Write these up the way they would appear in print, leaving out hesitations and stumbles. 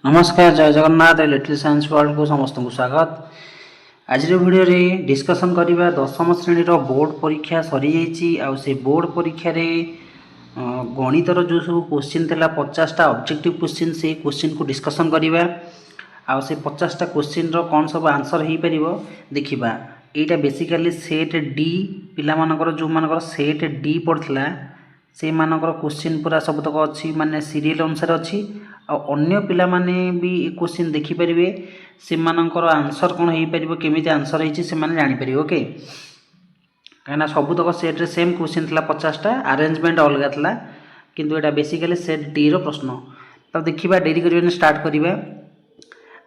नमस्कार जय Jagannath little science world को समस्त को स्वागत। आज वीडियो रे डिस्कशन करवा दशम श्रेणी बोर्ड परीक्षा सरी जाइए आ से बोर्ड परीक्षा रे गणितर जो सब क्वेश्चन थिला 50टा ऑब्जेक्टिव क्वेश्चन से क्वेश्चन को डिस्कशन करवा आ से 50टा क्वेश्चन रो कौन सब आंसर हो पारिबो देखिबा। एटा बेसिकली सेट डी पिला मानकर जो मानकर सेट डी पड़थला से मानकर क्वेश्चन पूरा सबतक अच्छी माने सीरियल अनुसार अच्छी अन्य पिला माने भी क्वेश्चन देखि परिबे से मानकर आंसर कोन हेई परिबो केमिति आंसर हेची से माने जानि परिबो। ओके कहना सबतक सेट रे सेम क्वेश्चन थिला 50टा अरेंजमेंट अलग थिला किंतु एटा बेसिकली सेट डी रो प्रश्न। तब देखिबा डेरी करिबे स्टार्ट करिबा।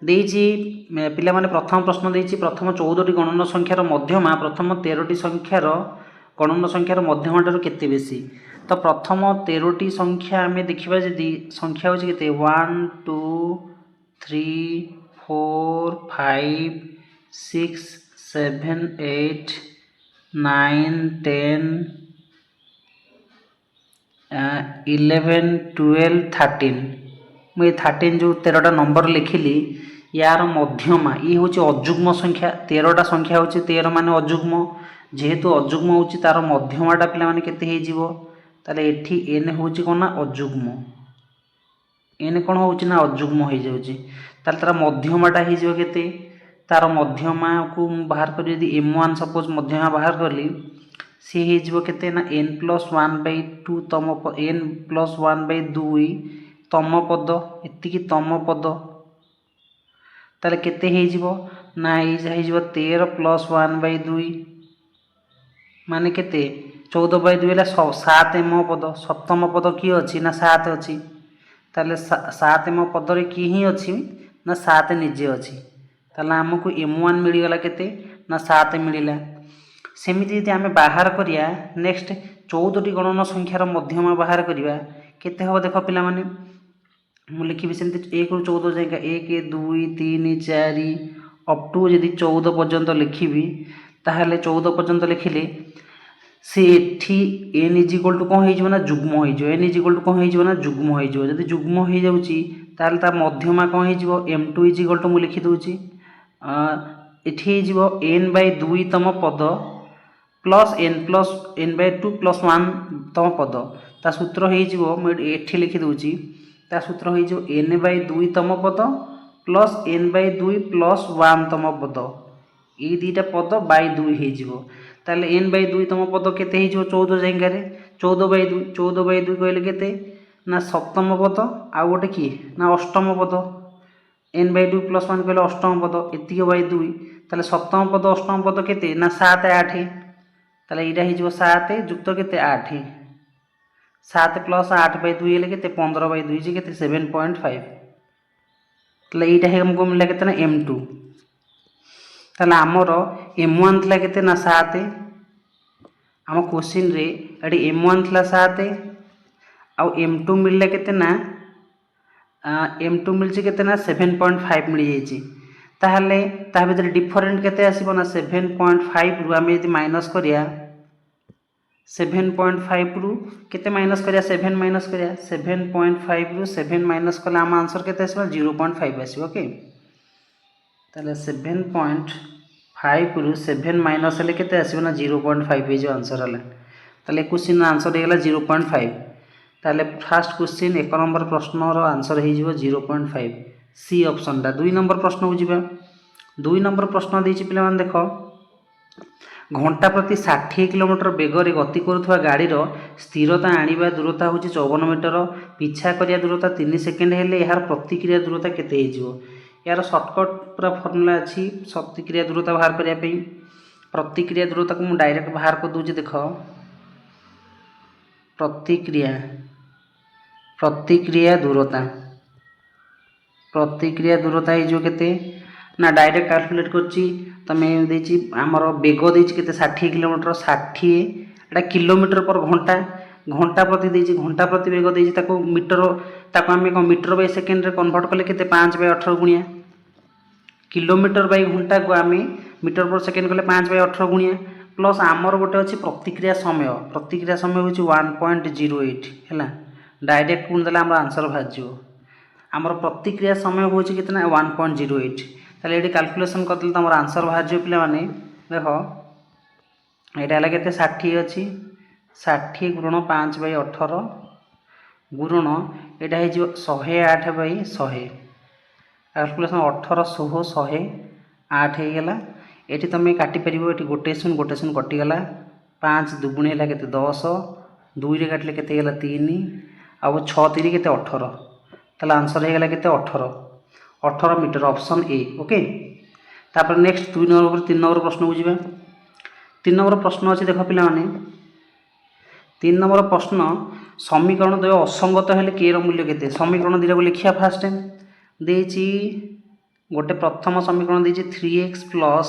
देइची पिला माने प्रथम प्रश्न देइची प्रथम 14 टी गणन संख्यार मध्यमा प्रथम 13 टी संख्यार गणन संख्यार मध्यमाटार केते बेसी। तो प्रथम 13 टी संख्या आम देखा जदि संख्या हूँ के 1 2 3 4 5 6 7 8 9 10 11 12 13 मुझे 13 जो 13टा नंबर लिखिली यार मध्यमा ये हूँ अजुग्म संख्या 13टा संख्या हूँ 13 मान अजुग्म जेहेतु अजुग्म हूँ तार मध्यमाटा पे केते ताले एठी एन हूँ कौन ना अजुग्म एन कौन हूँ ना अजुग्म हो जाऊँगी तार मध्यमाटा हो केते तार मध्यमा को बाहर कर m1 सपोज मध्यमा बाहर कली सी हो केते ना n+1/2 तम n+1/2 तम पद एति तम पद ताले केते हो ना हो 13+1/2 माने केते 14/2 है 7m पद सप्तम पद किए अच्छी ना 7 अच्छी ताले 7m पद रे की ही अच्छी ना 7 निजे अच्छी ताले हमको m1 मिलगला केते ना 7 मिलला। सेमिति यदि आमे बाहर करिया नेक्स्ट 14 टी गणन संख्यार मध्यमा बाहर करिया केते हो देख पिला माने मु लिखिबि सेमति 1 रु 14 जाएगा 1 2 3 4 अप टू यदि 14 पर्यंत लिखिबि ताहले 14 पर्यंत लिखिले सी एठी एन इज इक्वल टू कौन हो जुग्म हो एन इज इक्वल टू कौन हो जुग्म हो जदि जुग्म हो जाउची ताल ता मध्यमा कौन हो m2 इज इक्वल टू मु लिखि दउची एठी हो n/2 तम पद प्लस n/2 + 1 तम पद ता सूत्र हो एठी लिखि दउची ता सूत्र हो n/2 तम पद प्लस n/2 + 1 तम पद ये दुईटा पद बाय 2 हो ताले n/2 तम पद केते हो 14 जाएगा 14/2 कहले केते ना सप्तम पद आ गोटे कि ना अष्टम पद n/2 + 1 कहले अष्टम पद एतिक बाय 2 ताले सप्तम पद अष्टम पद केते ना 7 8 ताले एटा हो 7 युक्त केते 8 7 + 8/2 हेले केते 15/2 जे केते 7.5 ताले एटा हमको मिला केते ना m2 ताले आमर m1 थला केते ना 7 आम क्वेश्चन रे एटी m1 थला 7 आ m2 मिलला केते ना m2 मिलची केते ना 7.5 मिल जाईची ताहले ता भीतर डिफरेंट केते आसीबो ना 7.5 रु आमे यदि माइनस करिया 7.5 रु केते माइनस करिया 7 माइनस करिया 7.5 रु 7 माइनस कले आम आंसर केते आसीबो 0.5 आसीबो। ओके ताले 7.5 रु 7 माइनस हेले केते आसीबो ना 0.5 जो आंसर हला ताले क्वेश्चन आंसर हेगला 0.5 ताले फर्स्ट क्वेश्चन 1 नंबर प्रश्न रो आंसर हे जिवो 0.5 सी ऑप्शन दा। 2 नंबर प्रश्न को जिबा 2 नंबर प्रश्न देछि पिला मान देखो घंटा प्रति 60 किलोमीटर बेग रे गति करुवा गाड़ी रो स्थिरता आनिबा दूरता होछि 54 मीटर पिछा करिया दूरता 3 सेकेंड हेले यार प्रतिक्रिया दूरता केते हे जिवो यार शॉर्टकट पूरा फॉर्मूला अच्छी प्रतिक्रिया दूरता बाहर करने प्रतिक्रिया दूरता को मुझे डायरेक्ट बाहर कर दूसरी देख प्रतिक्रिया दूरता के ना डायरेक्ट कैलकुलेट करमर बेग देते 60 किलोमीटर 60 एटा किलोमीटर पर घंटा घंटा प्रति देछि घंटा प्रति बेग देछि ताको मीटर ताको आम मीटर बाय सेकेंड रे कन्वर्ट कले केते 5/18 गुणिया किलोमीटर बाय घंटा को आम मीटर पर सेकेंड कले 5/18 गुणिया प्लस आमर गोटे अच्छी प्रतिक्रिया समय हूँ 1.08 है डायरेक्ट गुण देला आमर आंसर बाहर आमर प्रतिक्रिया समय हो कितना 1.08 ताले ये कैलकुलेशन करदेले तुम आंसर बाहर जो पिला माने देख यहाँ है के 60 अच्छी 60 गुण 5/18 गुण यहाँ हो 108/100 कैलकुलेशन 18/100 होगला। ये तुम काटिपर ये गोटे शून्य कटिगला 5 दुगुणी है के 10 2 रे काटिले के 3 आउ 6 3 के 18 ताला आंसर होगला के 18 मीटर ऑप्शन ए। ओके तापर नेक्स्ट 2 नंबर 3 नंबर प्रश्न को जीवा। 3 नंबर प्रश्न अच्छे देख पिला माने 3 नंबर प्रश्न समीकरण द्वय असंगत हेले के मूल्य केते समीकरण दुटा को लिखिया फास्ट देछि गोटे प्रथम समीकरण देछि 3x plus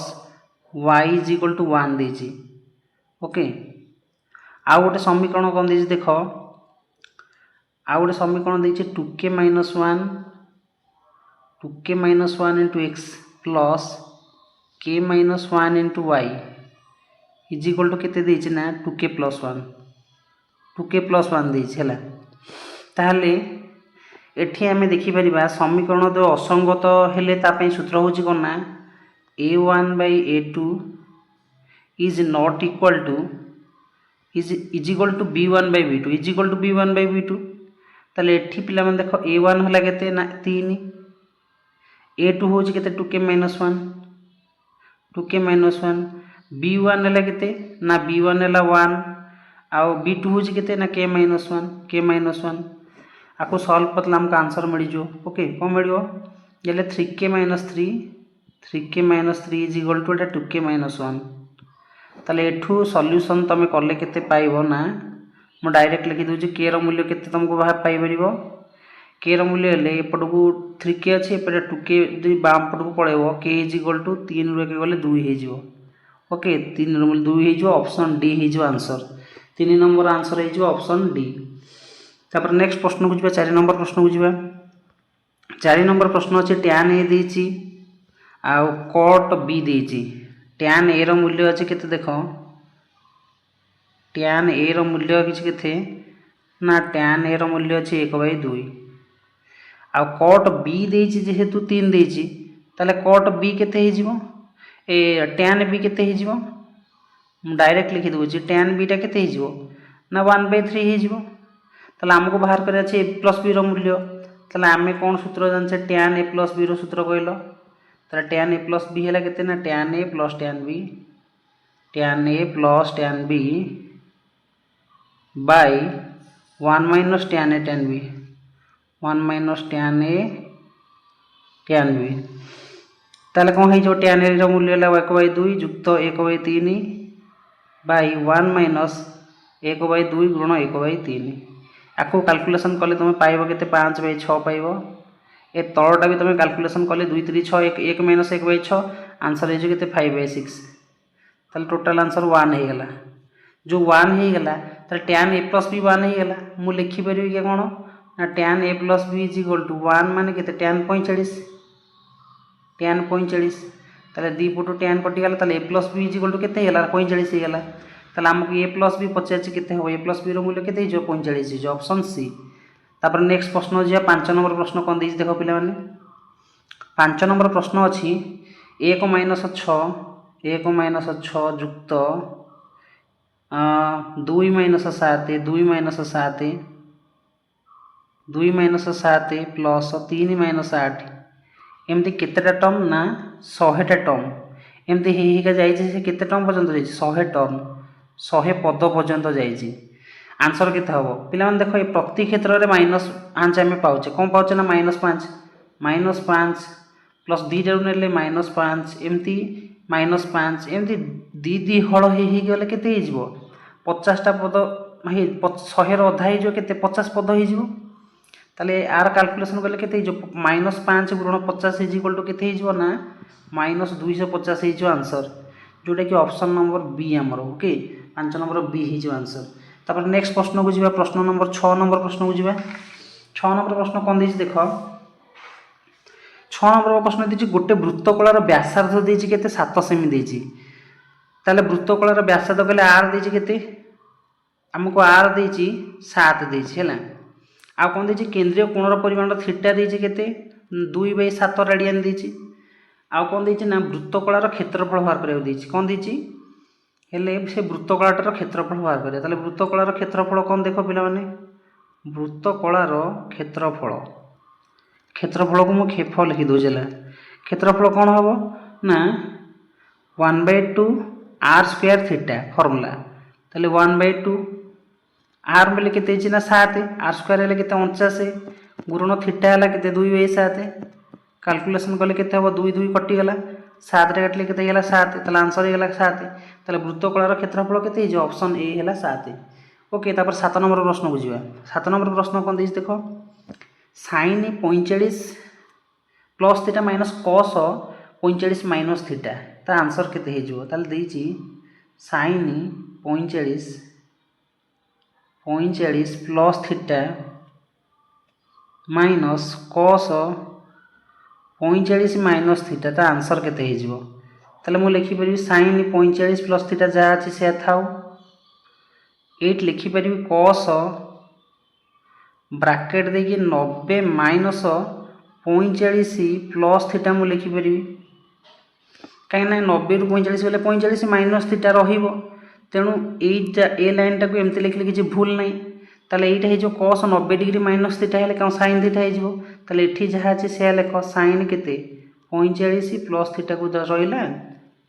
y is equal to 1 देछि। ओके आउ गोटे समीकरण कौन देछि देख आउ गोटे समीकरण देछि 2k minus 1 into x plus k minus 1 into y is equal to केते देछि ना 2k प्लस 1 देछि हैला। ताहले एठी आमे देखि परिबा समीकरण दो असंगत हेले तापई सूत्र होछि कोन ना a1 by a2 is not equal to is equal to b1 by b2 is equal to b1 by b2 ताले एठी पिला मन देखो a1 होला केते ना 3 a2 होछि केते 2k minus 1 b1 होला केते ना b1 होला 1 आउ b2 होछि केते ना k minus 1 आपको सॉल्व करला हमको आंसर मिल जो। ओके कौन मिल ये 3k minus 3 is equal to 2k minus 1 ताले एठू सॉल्यूशन तुम कले केते पाइबो ना मु डायरेक्ट लिखि दूची k रो मूल्य केते तुमको बाहर पाई परिबो k रो मूल्य ले एपट को 3k अछि एपट 2k दि बाम पट को पळेबो k इज इक्वल टू 3 रो के गले 2 हे जिवो। ओके 3 रो मूल्य 2 हे जिवो ऑप्शन डी हे जिवो आंसर 3 नंबर आंसर हे जिवो ऑप्शन डी। तापर नेक्स्ट प्रश्न को जिबा 4 नंबर प्रश्न को जिबा। 4 नंबर प्रश्न अछि tan a देछि आ cot b देछि tan a रो मूल्य अछि केते देखो tan a रो मूल्य किछि केते ना tan a रो मूल्य अछि 1/2 आ cot b देछि जेहेतु 3 देछि ताले cot b केते हे जिवो ए tan b केते हे जिवो डायरेक्ट लिखि दोछि tan b टा केते हे जिवो ना 1/3 हे जिवो ताले हमको बाहर करे अछि a प्लस b रो मूल्य ताले आमे कोन सूत्र जानछे tan a प्लस b रो सूत्र कहलो ताले tan a प्लस b हैला केते ना tan a plus tan b by 1 minus tan a tan b 1 minus tan a tan b ताले कोन हे जो tan a रो मूल्य हैला 1/2 युक्त 1/3 बाय 1 माइनस 1/2 गुण 1/3 आपको कैलकुलेशन कले तुम पाइबो केते 5/6 पाइबो ए तळटा भी तुम कैलकुलेशन कले 2 3 6 1 माइनस 1/6 आंसर हे केते 5/6 ताले टोटल आंसर 1 हे गेला जो 1 हे गेला ताले tan a plus b 1 हे गेला मु लिखि परिबि के कोन ना tan a plus b is equal to 1 माने केते tan 45 ताले दी पुटो tan कटि गेला ताले a plus b is equal to केते गेला 45 हे गेला ताले हमको a plus b पचाछि केते हो a plus b रो मूल्य केते जो 45 जो ऑप्शन सी। तापर नेक्स्ट प्रश्न जे 5 नंबर प्रश्न कोन देछि देखो पिला माने 5 नंबर प्रश्न अछि 1 माइनस 6 युक्त 2 माइनस 7 प्लस 3 माइनस 8 एमती केतेटा टर्म ना 100टा टर्म एमती हेका जाइछि से केते टर्म पर्यंत जाइछि 100 टर्म 100 पद पर्यंत जाइछि आंसर केते हबो पिला मन देखो ए प्रति क्षेत्र रे माइनस 5 आमे पाउचे कोन पाउचे ना -5 प्लस 2 जरु नेले -5 एमती -5 एमती दी हळ हे गेले केते हे जिवो 50 टा पद हे 100 रो अधा हे जो केते 50 पद हे जिवो ताले आर कैलकुलेशन करले केते जो -5 गुण 50 इज इक्वल टू केते हे जिवो ना -250 हे जो आंसर जोटा कि ऑप्शन नंबर बी हमर। ओके 5 नंबर बी हे जो आंसर। तापर नेक्स्ट प्रश्न को जिबा प्रश्न नंबर 6 नंबर प्रश्न को जिबा 6 नंबर प्रश्न कोन देछि देखो 6 नंबर प्रश्न देछि गोटे वृत्तकलार व्यासार्ध देछि केते 7 सेमी देछि ताले वृत्तकलार व्यासार्ध कहले आर देछि केते हमको आर देछि 7 देछि हैला आ कौन देछि केंद्रीय कोणर परिमाण थीटा देछि केते 2/7 रेडियन देछि आ कौन देछि ना वृत्तकलार क्षेत्रफल बाहर करिया देछि कौन देछि हेले से वृत्तकलाटार क्षेत्रफल बाहर करिया ताले वृत्तकलार क्षेत्रफल कौन देखो पिला माने वृत्तकलार क्षेत्रफल क्षेत्रफल को मु क्षेप लिखि दो जला क्षेत्रफल कौन हम ना 1/2 r स्क्वायर थीटा फॉर्मूला ताले 1/2 r बेले केते ना 7 r स्क्वायर हेले केते 49 गुणन थीटा हला केते 2/7 कैलकुलेशन कले केते हबो 2 2 कटि गला 7 रे काटले केते गेला 7 ताले आंसर हे गेला 7 ताले वृत्तकलार क्षेत्रफल केते जे ऑप्शन ए हेला 7 ओके तापर 7 नंबर प्रश्न बुझिबा 7 नंबर प्रश्न कोन देइछ देखो sin 45 plus theta minus cos 45 minus theta ता आंसर केते हे जिवो ताले देइछि sin 45 plus theta minus cos 45 minus theta ता आंसर केते हे जिवो ताले मु लिखि परिबी sin 45 प्लस थीटा जा अछि से थाउ 8 लिखि परिबी cos ब्रैकेट देखिए 90 माइनस 45 प्लस थीटा मु लिखि परिबी कहीं ना 90 रु 45 बेले 45 माइनस थीटा रहिबो तेणु एटा ए लाइन टाको एमती लिखले किछि भूल नाही ताले एटा हे जो cos 90 डिग्री माइनस थीटा हेले कौन sin थीटा हे जिवो ताले एठी जहा अछि से लेख sin केते 45 प्लस थीटा को रहिला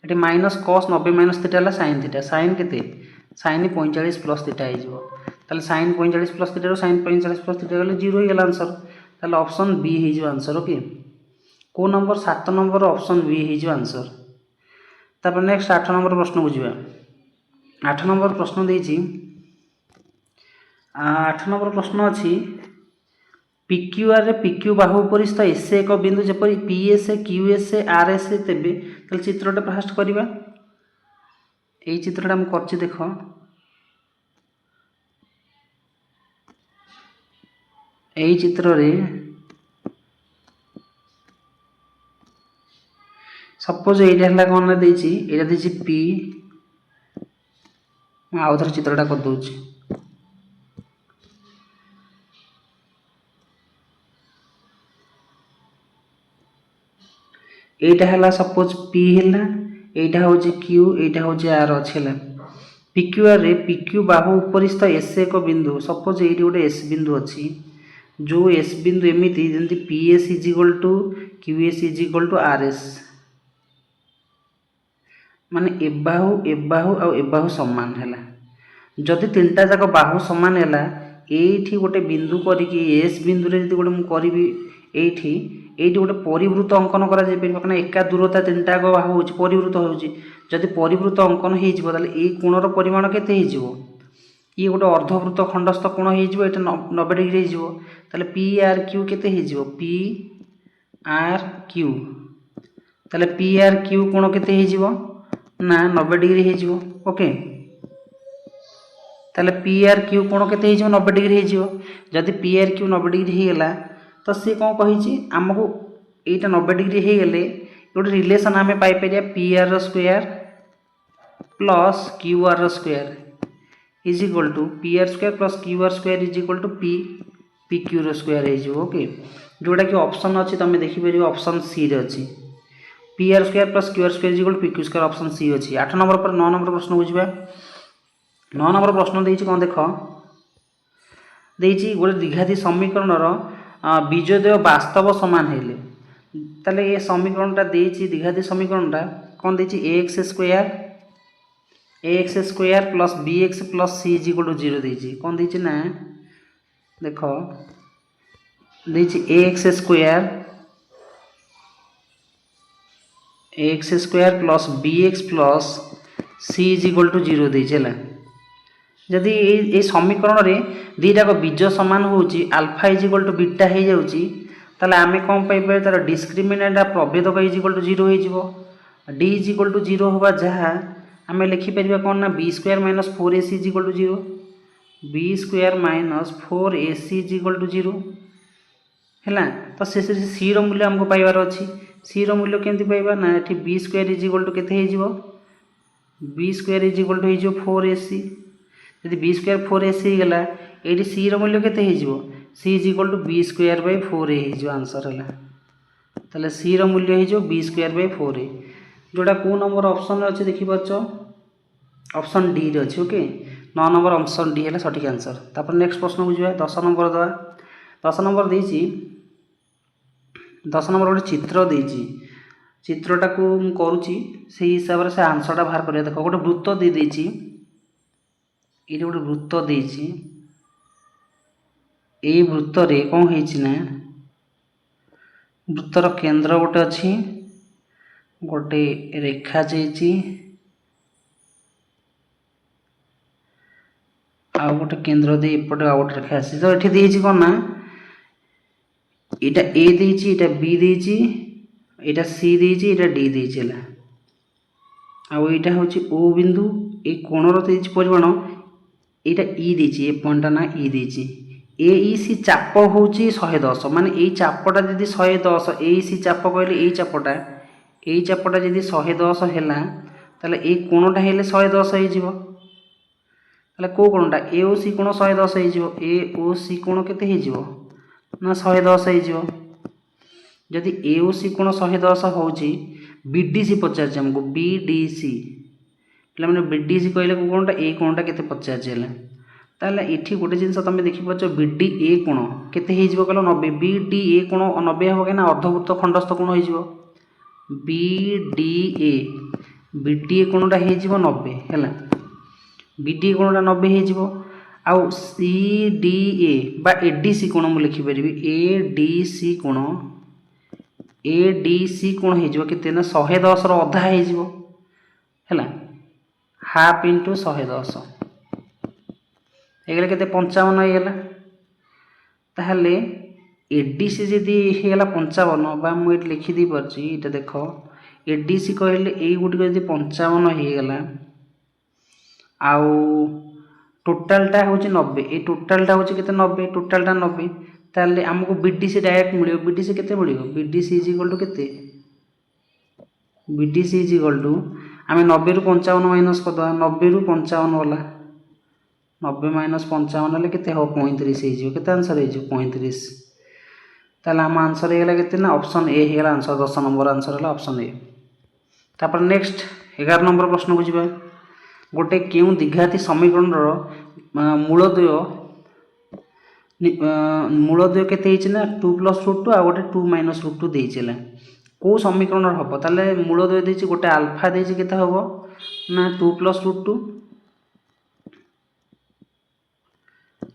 एठी माइनस cos 90 माइनस थीटा ला sin थीटा sin केते sin 45 प्लस थीटा हे जिवो ताले sin 45 plus theta rho sin 45 plus theta गले 0 हे गेला आंसर ताले ऑप्शन बी हे जिवो आंसर ओके को नंबर 7 नंबर ऑप्शन बी हे जिवो आंसर तापर नेक्स्ट 8 नंबर प्रश्न बुझिबा 8 नंबर प्रश्न देछि 8 नंबर प्रश्न अछि PQR रे PQ बाहु उपरिस्थ एस एक बिंदु जेपरि PSA QSA RSA तेबे ताले चित्रटा फास्ट करिबा एई चित्रटा हम करछि देखो एई चित्र रे सपोज एटा हला कोन देछि एटा देछि P म आउथर चित्रटा कर दोछि एटा हला सपोज P हला एटा होछि Q एटा होछि R अछला PQR रे PQ बाहु उपरिस्थ S एक बिंदु सपोज एटी गोटे S बिंदु अछि जो S बिंदु एमिति जंती PS QS RS माने एबाहु आ एबाहु समान हैला जदि तीनटा जाक बाहु समान हैला एठी गोटे बिंदु करिकि एस बिंदु रे जदि गोटे मु करिवि एठी गोटे परिवृत्त अंकन करा जाय परिबा कना एका दूरता तीनटा जाक बाहु होछि परिवृत्त होछि जदि परिवृत्त अंकन हे जिवो ताले ए कोणर परिमाण केते हे जिवो ये गोटे अर्धवृत्त खंडस्थ कोण हे जिवो एटा 90 डिग्री हे जिवो ताले PRQ केते हे जिवो PRQ ताले PRQ कोण केते हे जिवो ना 90 डिग्री हे जिवो ओके ताले PRQ कोण केते हे जिवो 90 डिग्री हे जिवो जदि PRQ 90 डिग्री हे गेला तो से कोन कहिछि हमकु एटा 90 डिग्री हे गेले गोटे रिलेशन आमे पाई परिया PR square plus QR square is equal to PR square plus QR square is equal to PQ square हे जिवो ओके जोटा कि ऑप्शन अछि तमे देखि परियो ऑप्शन सी रे अछि PR square plus QR square is equal to PQ square option C अछि 8 नंबर पर 9 नंबर प्रश्न बुझिबा 9 नंबर प्रश्न देछि कोन देखो देछि गोटे द्विघाती समीकरण रो बीजोदय वास्तव समान हेले ताले ए समीकरणटा देछि द्विघाती समीकरणटा कोन देछि ax square plus bx plus c is equal to 0 देछि कोन देछि ना देखो देछि ax square plus bx plus c is equal to 0 देछि हला जदि ए समीकरण रे दीटा को बीज समान होउची alpha is equal to beta हे जाउची ताले आमे कोन पाई पारे तार डिस्क्रिमिनेंट प्रभेदक इज इक्वल टू 0 हे जिवो d इज इक्वल टू 0 होबा जहा आमे लिखि परिबा कोन ना b square minus 4ac is equal to 0 b square minus 4ac is equal to 0 हैला तो से c रो मूल्य हमको पाइबार अछि c रो मूल्य केंति पाइबा ना एठी b square is equal to केते हे जिवो b square is equal to हे जिवो 4ac यदि b स्क्वायर 4ac गला एठी c रो मूल्य केते हे जिवो C is equal to B square by 4a हो आंसर है। ताले सी रो मूल्य हो बी स्क्वायर बाय 4a जोटा को नंबर ऑप्शन अच्छे देखिपार ऑप्शन डी रे अच्छे। ओके 9 नंबर ऑप्शन डी है सठिक आंसर। तापर नेक्स्ट प्रश्न को जाए 10 नंबर दवा 10 नंबर देछि 10 नंबर गोटे चित्र देछि चित्रटा को करुच्ची से हिसाब से आंसरटा बाहर कर देख गोटे वृत्त दे देछि ये गोटे वृत्त देछि ए वृत्त रे कौन है वृत्तर केंद्र गोटे अच्छी गोटे रेखा जाइए आउ गोटे केंद्र दे एपटे आउ गोटे रेखा आसी तो ये कौन ना यहाँ ए देछि यहाँ बी देछि यहाँ सी देछि यहाँ डी देछि आउ यहाँ हूँ ओ बिंदु ये कोणर देछि परिमाण यहाँ ई देछि ए पॉइंट ना ई देछि ए ई सी चाप हूँ 110 माने यही चापटा जदि 110 ए सी चाप कहले यही चापटा जदि 110 है ताले ए कोणटा हेले 110 हो कौ कोणटा ए ओ सी कोण 110 हो ए ओ सी कोण केते हो ना 110 हो जदि ए ओ सी कोण 110 हो बीडीसी पचार आमको बीडीसी पे बीडीसी कहले कोणटा ए कोणटा केते पचार ताले इठी गोटे जिनस तुम देखिपार बीडी ए कोण केते कहल 90 बीडी ए कोण 90 हम कहीं अर्धवृत्त खंडस्थ कोण हो बीडी ए कोणटा हो 90 है बीडी ए कोणटा 90 हो आउ सी डी ए बा एडीसी कोण मुझे लिखिपारि एडीसी कोण एडीसी कोण हो केते 110 अधा हो हाफ इंटू 110 ये केते 55 होगा ताहले एडीसी जदि होगा 55 बा मुझे लिखिदी पार्ची ये देख एडीसी कहले यही गुटिक जब 55 होगा आउ टोटालटा हूँ 90 ये टोटालटा हूँ केते 90 टोटालटा 90 ताहले आमको बीडीसी डायरेक्ट मिले बीडीसी केते मिले बीडीसी इज इक्वल टू केते बीडीसी इज इक्वल टू आम 90 रु 55 माइनस करदे 90 रु 55 वाला 90 माइनस 55 हेल्ले केते हो 35 हो आंसर हो 35 ताहले आम आंसर होगा केते ना ऑप्शन ए होगा आंसर 10 नंबर आंसर है ऑप्शन ए। तापर नेक्स्ट 11 नंबर प्रश्न को जावा गोटे क्यों द्विघाती समीकरण मूलद्वय केते ना 2 + √2 आ गोटे 2 - √2 देइछला को समीकरण हम ताले मूलद्वय देछि गोटे अल्फा देछि केते हम ना 2 + √2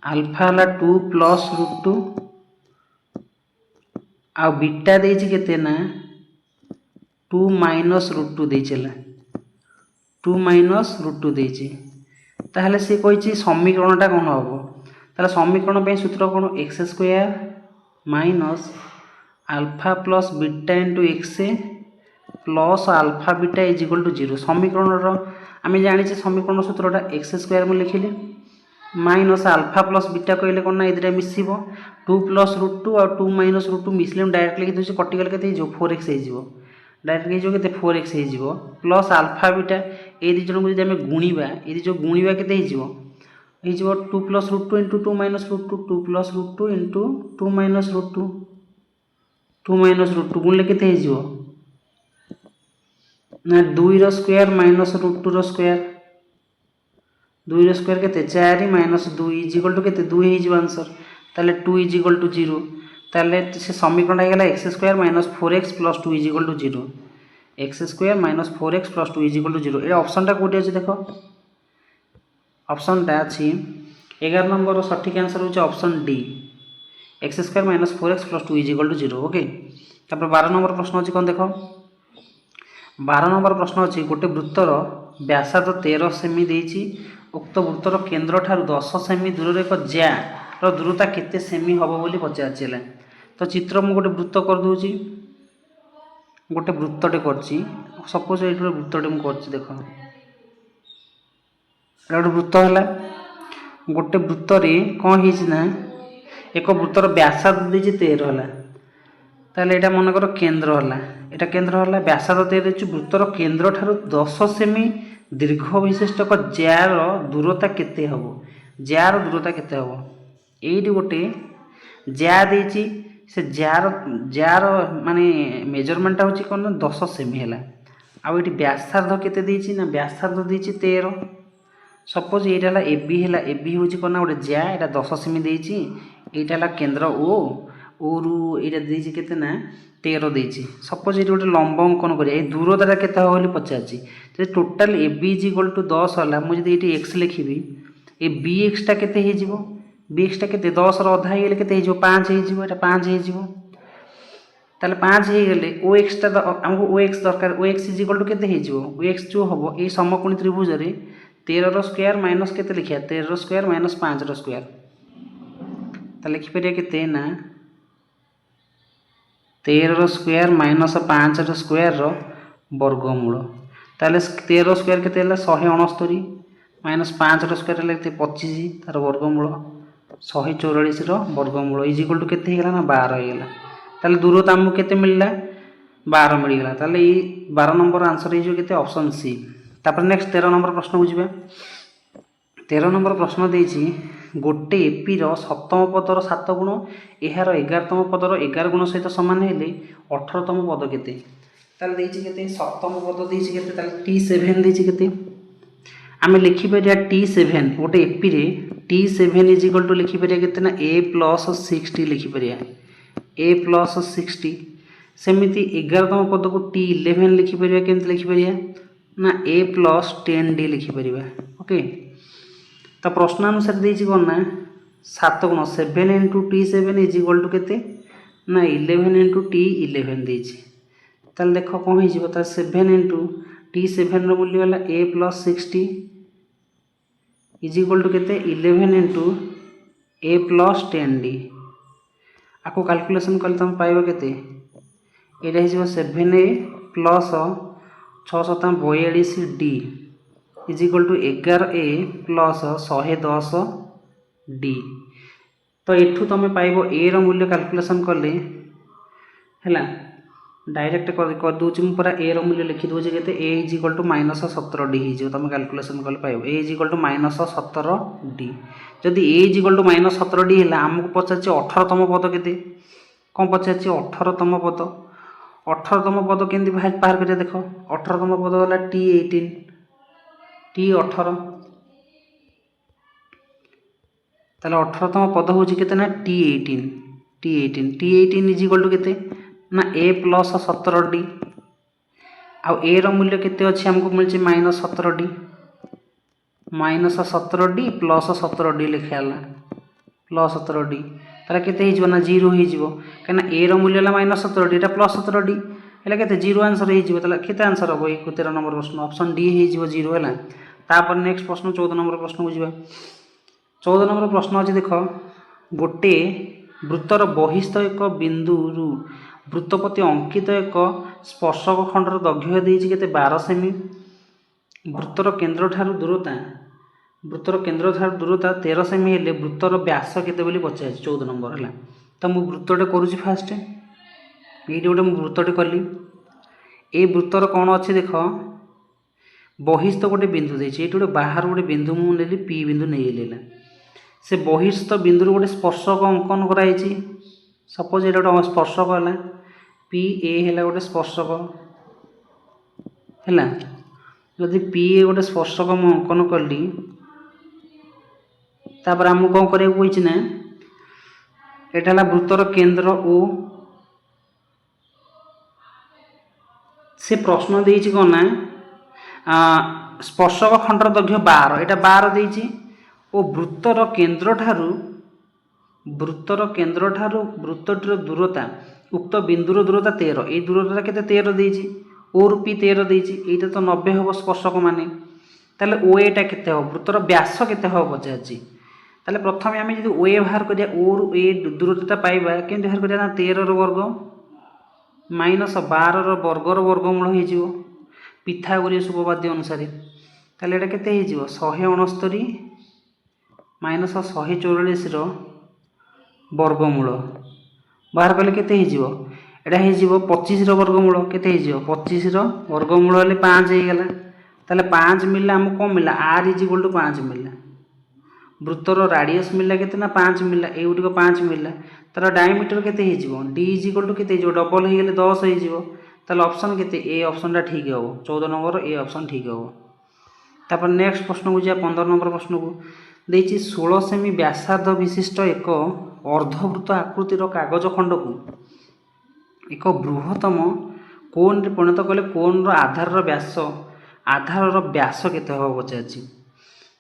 अल्फा ला 2 + √2 आ बीटा देछि केते ना 2 - √2 देइछला 2 - √2 देछि ताहले से कहिछि समीकरणटा कोन होबो ताहले समीकरण पे सूत्र कोन x² minus alpha plus beta into x plus alpha beta is equal to 0 समीकरण आम जाने समीकरण सूत्रटा x² मुझे लिखिली माइनस अल्फा प्लस बीटा कहले कौन ना ये मिसब 2 + √2 और 2 - √2 मिसले डायरेक्ट लिखी दूसरी कटिगल के 4x हो डायरेक्ट के 4x हो प्लस अल्फा बीटा ये दुई जन को जब गुणा ये जो गुणा के 2 + √2 इंटू 2 - √2 2 + √2 इंटू 2 - √2 2 - √2 गुणले के ना 2 रो स्क्वायर माइनस √2 रो स्क्वायर 2 रो स्क्वायर के 4 - 2 इज इक्वल टू के 2 हो आंसर ताले 2 इज इक्वल टू 0 ताले से समीकरण होगा x² - 4x + 2 is equal to 0 x² - 4x + 2 is equal to 0 ये ऑप्शनटा कौटी अच्छे देख ऑप्शनटा अच्छी 11 नंबर सठिक आंसर होचे option D x² - 4x + 2 is equal to 0 ओके। तापर 12 नंबर प्रश्न अच्छी कौन देख 12 नंबर प्रश्न अच्छी गोटे वृत्तर व्यासार्ध 13 सेमी देछि उक्त वृत्तर केंद्र ठारू 10 सेमी दूर एक ज्यार दूरता केते सेमी हम बोली पचार तो चित्र मु गोटे वृत्त कर दूची गोटे वृत्तटे करछि सपोज ये वृत्तटे मु करछि देख गोटे वृत्त है गोटे वृत्त कौन है एक वृत्तर व्यासार्ध देछि 13 है ताले एटा मनकर केंद्र है एटा केंद्र है व्यासार्ध 13 वृत्तर केंद्र ठारू 10 सेमी दीर्घ विशिष्ट एक जार दूरता केते हम जार दूरता केते हम ये गोटे ज्या देछि से जार माने मेजरमेंट होछि कोन 10 सेमी हैला आ एटी व्यासार्ध केते देछि ना व्यासार्ध देछि 13 सपोज एटा हला एबी हैला एबी होछि कोन गोटे ज्या एटा 10 सेमी देछि एटा हला केंद्र ओ रु एटा देछि केते ना 13 देछि सपोज एटी गोटे लंब अंकन करिया ए दूरता केते हो बोली पचाछि जे total AB is equal to 10 हला मु जदी एटी x लिखिबी ए bx टा केते हे जिवो bx टा केते 10 रो आधा हेले केते हे जिवो 5 हे जिवो एटा 5 हे जिवो ताले 5 हे गेले ox टा हमको ox दरकार ox इज इक्वल टू केते हे जिवो ox जो हबो ए समकोणी त्रिभुज रे 13 रो स्क्वायर माइनस केते लिखिया 13 रो स्क्वायर माइनस 5 रो स्क्वायर ता लिखि परिया केते ना 13 रो स्क्वायर माइनस 5 रो स्क्वायर रो वर्गमूल ताले 13 रो स्क्वायर केते हला 169 माइनस 5 रो स्क्वायर हला केते 25 तार वर्गमूल 144 रो वर्गमूल इज इक्वल टू केते हेला ना 12 हेला ताले दूरता हमको केते मिलला 12 मिल गेला ताले ई 12 नंबर आंसर हे जो केते ऑप्शन सी तापर नेक्स्ट 13 नंबर प्रश्न बुझिबा 13 नंबर प्रश्न देछि गोटे एपी रो सप्तम पदर 7 गुण एहार 11तम पदर 11 गुण सहित समान हेले 18तम पद केते ताले देछि केते सप्तम पद देछि केते ताले t7 देछि केते आमे लिखि परिया t7 गोटे एपी रे t7 इज इक्वल टू लिखि परिया केते ना a + 60 लिखि परिया a + 60 सेमिति 11तम पद को t11 लिखि परिया केमते लिखि परिया ना a + 10d लिखि परिबा ओके तो प्रश्न अनुसार देछि कोन ना 7 गुण 7 * t7 इज इक्वल टू केते ना 11 * t11 देछि ताल देखो कोन हे जिवो ता 7 * t7 रो मूल्य वाला a + 60 इज इक्वल टू केते 11 * a + 10d आको कैलकुलेशन करले तुम पाइबो केते एटा हे जिवो 7a + 6 7 42d is equal to 11a plus 110d तो एठू तुम पाइबो a रो मूल्य कैलकुलेशन करले हैला डायरेक्ट कर दोछि मु पूरा a रो मूल्य लिखि दोछि केते a is equal to -17d हि जो तुम कैलकुलेशन करले पाइबो a is equal to -17d जदि a is equal to -17d हैला हमको पचाछि 18तम पद केते कोन पचाछि 18तम पद 18तम पद केंदी बाहर करिया देखो 18तम पद होला t18 t18 ताले 18तम पद होछि केते ना t18 इज इक्वल टू केते ना a + 17d आ a रो मूल्य केते अछि हमको मिलछि -17d -17d + 17d लिखाला plus 17d ताले केते हि जिवो ना 0 हि जिवो कना a रो मूल्य ला -17d एटा +17d हैला केते 0 आंसर हि जिवो ताले केते आंसर हो 13 नंबर प्रश्न ऑप्शन डी हि जिवो 0 हैला तापर नेक्स्ट प्रश्न 14 नंबर प्रश्न बुझिबा 14 नंबर प्रश्न अछि देखो गोटे वृत्तर बहिस्थ एक बिंदु रु वृत्तपति अंकित एक स्पर्शक खंडर दैर्घ्य देछि केते 12 सेमी वृत्तर केंद्र ठारू दूरता 13 सेमी हेले वृत्तर व्यास केते बोली पचाइ 14 नंबर हैला त मु वृत्तटे करूछि फास्ट एठी गोटे मु वृत्तटे करली ए वृत्तर कोन अछि देखो बहिस्थ गोटे बिंदु देछि एठी गोटे बाहर गोटे बिंदु मु नेली p बिंदु नै लेला से बहिस्थ बिंदु गोटे स्पर्शक अंकन कराइछि सपोज एटा गोटे स्पर्शक हला p a हैला गोटे स्पर्शक हैला जदि p a गोटे स्पर्शक मु अंकन करली तापर हम कोन करे कोइछि ना एटा हला वृत्तर केंद्र o से प्रश्न देछि कोन ना स्पर्शक खंडर दैर्घ्य 12 एटा 12 देछि ओ वृत्तर केंद्र ठारू वृत्तटीर दूरता उक्त बिंदुर दूरता 13 ए दूरता केते 13 देछि ओ रु p 13 देछि एटा तो 90 होबो स्पर्शक माने ताले ओ एटा केते हो वृत्तर व्यास केते हो बजाछि ताले प्रथमे हम जदि ओ ए बाहर करिया ओ रु ए दूरता पाइबा केंति बाहर करिया ना 13 रो वर्ग -12 रो वर्गमूल हे जिवो पिथागोरियस उपपाद्य अनुसार ताले एटा केते हे जिवो 169 -144 रो वर्गमूल बाहर कले केते हे जिवो एटा हे जिवो 25 रो वर्गमूल केते हे जिवो 25 रो वर्गमूल हले 5 हे गेला ताले 5 मिलला हमको कोन मिलला r = 5 मिलला वृत्तर राडियस मिलला केते ना 5 मिलला एगुटिक 5 मिलला तार डायमीटर केते हेजिवो डी इज इक्वल टू केते हेजिवो डबल हे गेले 10 हेजिवो ताले ऑप्शन केते ए ऑप्शन टा ठीक हो 14 नंबर ए ऑप्शन ठीक हो। तापर नेक्स्ट प्रश्न को जा 15 नंबर प्रश्न को देछि 16 सेमी व्यासार्ध विशिष्ट एक अर्धवृत्त आकृतिर कागज खंड को एक बृहत्तम कोन रे परिणत कले कोन रो आधार रो व्यास केते हो पचाछि।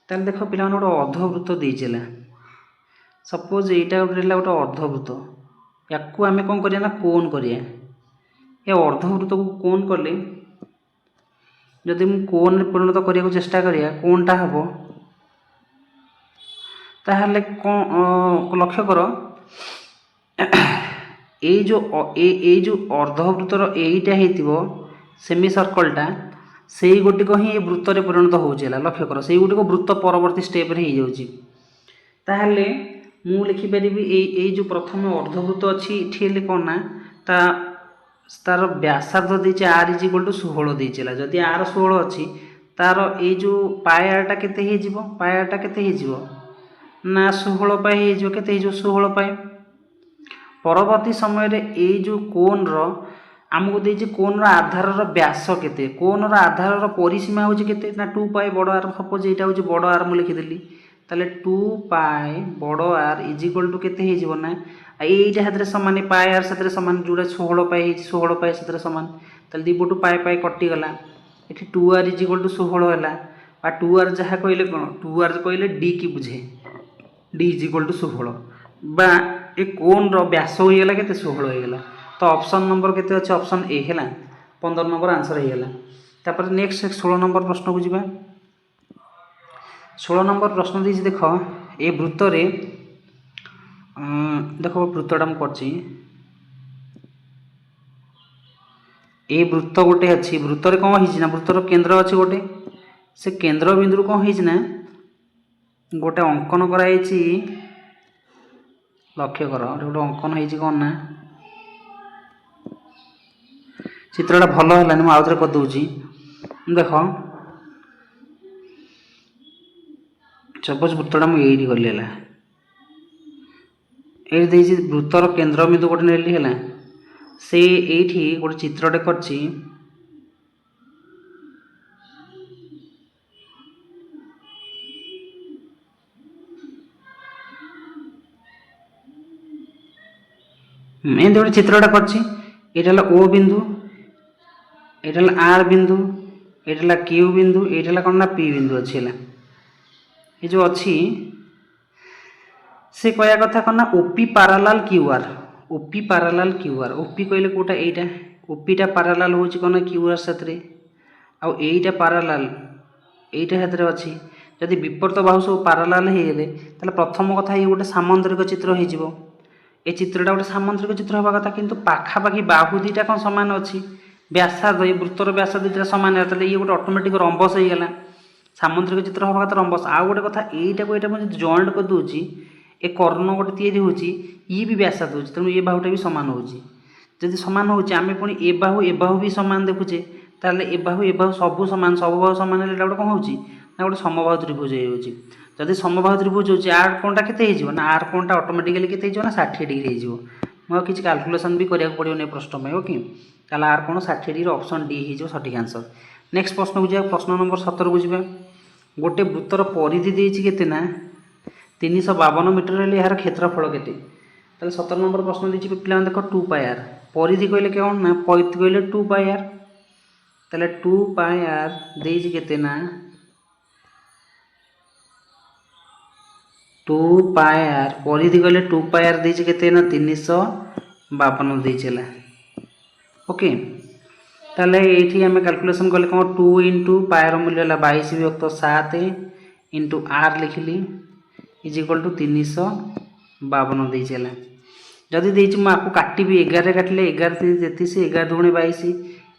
ताले देखो पिला गोटे अर्धवृत्त देइछला सपोज एटा गोटे गोटे अर्धवृत्त याकू आमे कोन करिया ना कोन करिया ए अर्धवृत्त को कोन कले जदि मु कोन रे परिणत करिया चेष्टा करिया कोनटा हबो ताहले कोन लक्ष्य कर ए जो अर्धवृत्तर एटा हेतिबो सेमी सर्कलटा सेई गोटिक ही ए वृत्त रे परिणत होउछेला लक्ष्य कर सेई गोटिक वृत्त परवर्ती स्टेप रे हो जाउची ताहले मु लिखि परिबी ए जो प्रथम अर्धवृत्त अछि ठेले कोन ना तार व्यासार्ध देछि आर इज इक्वल टू 16 देइछेला जदि आर 16 अछि तार ए जो पायाटा केते हे जिवो पायाटा केते हे जिवो ना 16 पाए हे जो केते हे जो 16 पाए परवर्ती समय रे ए जो कोन रो आमको देछि कोन रो आधार रो व्यास केते कोन रो आधार रो परिसीमा होछि केते ना 2 पाए बड़ आर सपोज एटा होछि बड़ आर मु लिखि देली ताले 2 पाए बड़ आर इज इक्वल टू केते हे जिवो ना एटा हेतरे समान पाए आर सेतरे समान जोडा 16 पाए हे 16 पाए सेतरे समान ताले दी बटू पाए पाए कटि गला एठी 2 आर इज इक्वल टू 16 हैला आ 2 आर जहा कहले कोन 2 आर कहले डी की बुझे डी इज इक्वल टू 16 बा ए कोन रो व्यास होई गेला केते 16 होई गेला तो ऑप्शन नंबर केते अछि ऑप्शन ए हैला 15 नंबर आंसर हे गेला। तापर नेक्स्ट 16 नंबर प्रश्न को जिबा 16 नंबर प्रश्न दिस देखो ए वृत्त रे देखो वृत्तटा हम करछि ए वृत्त गोटे अछि वृत्त रे कोन हिछि ना वृत्त रो केंद्र अछि गोटे से केंद्र बिंदु कोन हिछि ना गोटे अंकन कराइछि लक्ष्य कर गोटे अंकन हिछि कोन ना चित्रटा भल है मुझे आउे कर दूसरी देख सपोज वृत्तटा मुझे गली है ये वृत्तर केंद्र बिंदु गोटे नेली है से ये गोटे चित्रटे करछि गोटे चित्रटा करछि एटा ओ बिंदु एटा आर बिंदु एटा क्यू बिंदु एटा कौन ना पी बिंदु अच्छी ये जो अच्छी से कहया कथा कौन ना OP parallel QR OP parallel QR OP कहले कोटा एटा ओपीटा पारालाल होची कौन क्यूआर साथ आईटा पारालाल एटा हाथ अच्छी जदि विपरीत बाहु सब पारालाल हो गले प्रथम कथा ये गोटे सामंतरिक चित्र हो चित्रटा गोटे सामंतरिक चित्र हवा कथा किंतु पाखापाखि बाहु दीटा कौन सामान अच्छी व्यासार्ध ये वृत्तर व्यासार्ध दुटा सामान है ये गोटे ऑटोमेटिक रंबस हो गला सामंतरिक चित्र हवा कथा रंबस आउ गोटे कथा एटा को एटा मुझे जॉइंट कर दूची ए कर्ण गोटे तैयारी होची ये भी व्यासार्ध होची तेणु ये बाहुटा भी सामान होची जदि सामान होची आमे पुणी ए बाहु भी सामान देखुचे ताले ए बाहु सब सामान सब बाहु सामान है गोटे कौन होची ना गोटे समबाहु त्रिभुज होची जदि समबाहु त्रिभुज होची आर कोणटा केते हेजिवो ना आर कोणटा ऑटोमेटिकली केते हेजिवो ना 60 डिग्री हेजिवो मैं किसी कैलकुलेशन भी करिया पड़ो नहीं प्रश्न में ओके ताला आर कोण 60 डिग्री ऑप्शन डी हो सठिक आंसर। नेक्स्ट प्रश्न को जा प्रश्न नंबर 17 को जा गोटे वृत्तर परिधि देछि केते ना 352 मीटर हेले यार क्षेत्रफल केते ताले 17 नंबर प्रश्न देछि पिला देखो 2 पाई आर परिधि कहले कोन ना परिधि कहले 2 पाई आर ताले 2 पाई आर देछि केते ना 2 पाई आर परिधि कहले 2 पाई आर देछि केते ना 352 देछला ओके ताले एठी हमें कैलकुलेशन कले कौन 2 इंटू पायर मूल्य है 22 विभक्त 7 इंटू आर लिखिली इज इक्वल टू 352 देला जदि देछि मैं आपको काटिबी 11 काटले 11 33 11 दुगुणे 22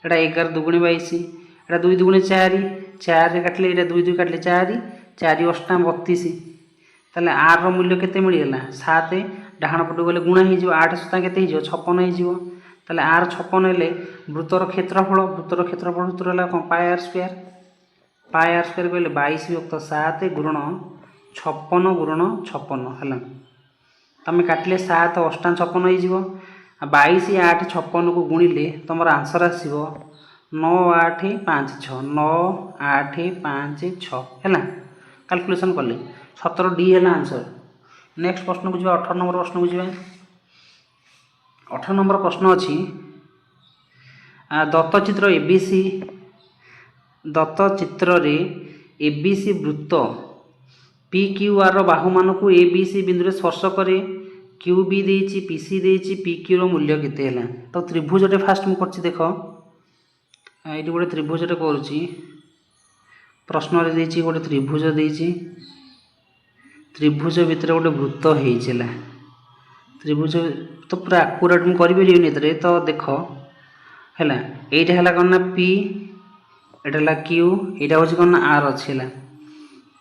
एटा 11 दुगुणे 22 एटा 2 दुगुणे 4 4 रे काटले एटा 2 2 काटले 4 4 8 32 ताले आर रो मूल्य केते मिल गेला 7 डाहाण पटु गले गुणा हे जो 8 7 केते हे जो 56 हे जो ताले आर 56 हेले वृत्तर क्षेत्रफल सूत्र है पाई आर स्क्वायर कहले 22 विभक्त 7 गुणन 56 गुणन 56 है तुम काटिले 7 8 56 हो 22 8 56 को गुणिले तुम आंसर आसो 9 8 5 6 9 8 5 6 है कैलकुलेसन कले 17 डी है आंसर। नेक्स्ट प्रश्न को जी 18 नंबर प्रश्न को जी 18 नंबर प्रश्न अच्छी दत्तचित्र एबीसी दत्तचित्र एबीसी वृत्त पी क्यू आर बाहु मान को एबीसी बिंदु स्पर्श करे क्यू बी देची पीसी देची पी क्यू रो मूल्य केते है तो त्रिभुजटे फास्ट मुझे देख ये गोटे त्रिभुजटे करुच्ची प्रश्न देची गोटे त्रिभुज देची त्रिभुज भितर गोटे वृत्त होइछला त्रिभुज तो पूरा आकुरेट मुझे करें तो देख है यहीटा है कौन ना पी एटा क्यू यहाँ हूँ कौन ना आर अच्छी है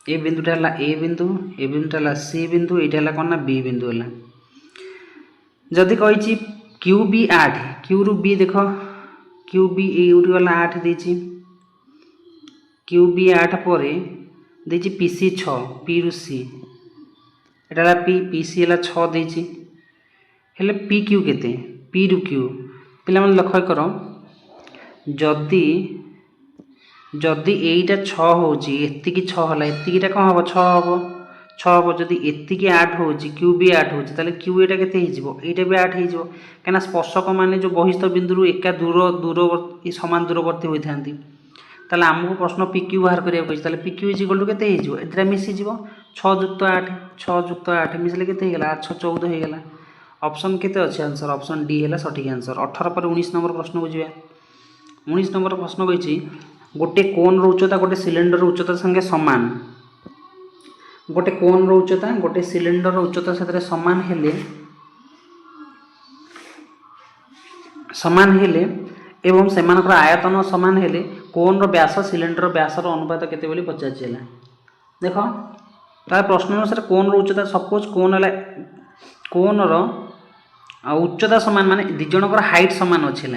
ए बिंदुटा है ए बिंदुटा है सी बिंदु यहाँ है कौन ना बी बिंदु है जदि कही क्यू बी 8 क्यू रु बी देख क्यू बी यूरी वाला 8 देची क्यू बी 8 पर देची पी सी 6 पी रु सी एटा पी पी सी है 6 देची हेले पी क्यू केते पी रु क्यू पिला मन लक्ष्य कर जदि जदि एटा 6 होची एतिकी 6 हला एतिकीटा कौन हम 6 हम 6 हम जदि एतिकी 8 होची क्यू भी 8 होची ताले क्यू एटा केते हिजिवो एटा भी 8 हिजिवो कना स्पर्शक माने जो बहिस्थ बिंदु एका दूर दूरवर्ती समान दूरवर्ती होई थांती ताले हमको प्रश्न पी क्यू बाहर करिया कहछि ताले P Q is equal to केते हिजिवो एतरा मिसि जिवो 6 + 8 6 + 8 मिसले केते हे गेला 8 6 14 हे गेला ऑप्शन केते अछि आंसर ऑप्शन डी है सठिक आंसर। 18 पर 19 नंबर प्रश्न बुझिया 19 नंबर प्रश्न कही गोटे कोन उच्चता गोटे सिलिंडर उच्चता संगे समान गोटे कोन उच्चता गोटे सिलिंडर उच्चता से समान हेले एवं सेमानकर आयतन समान हेले कोन व्यास सिलिंडर व्यासर अनुपात केते बोली पचारला देख तार प्रश्न अनुसार कोन उच्चता सपोज कोन उच्चता समान माने दिज जनकर हाइट समान अच्छे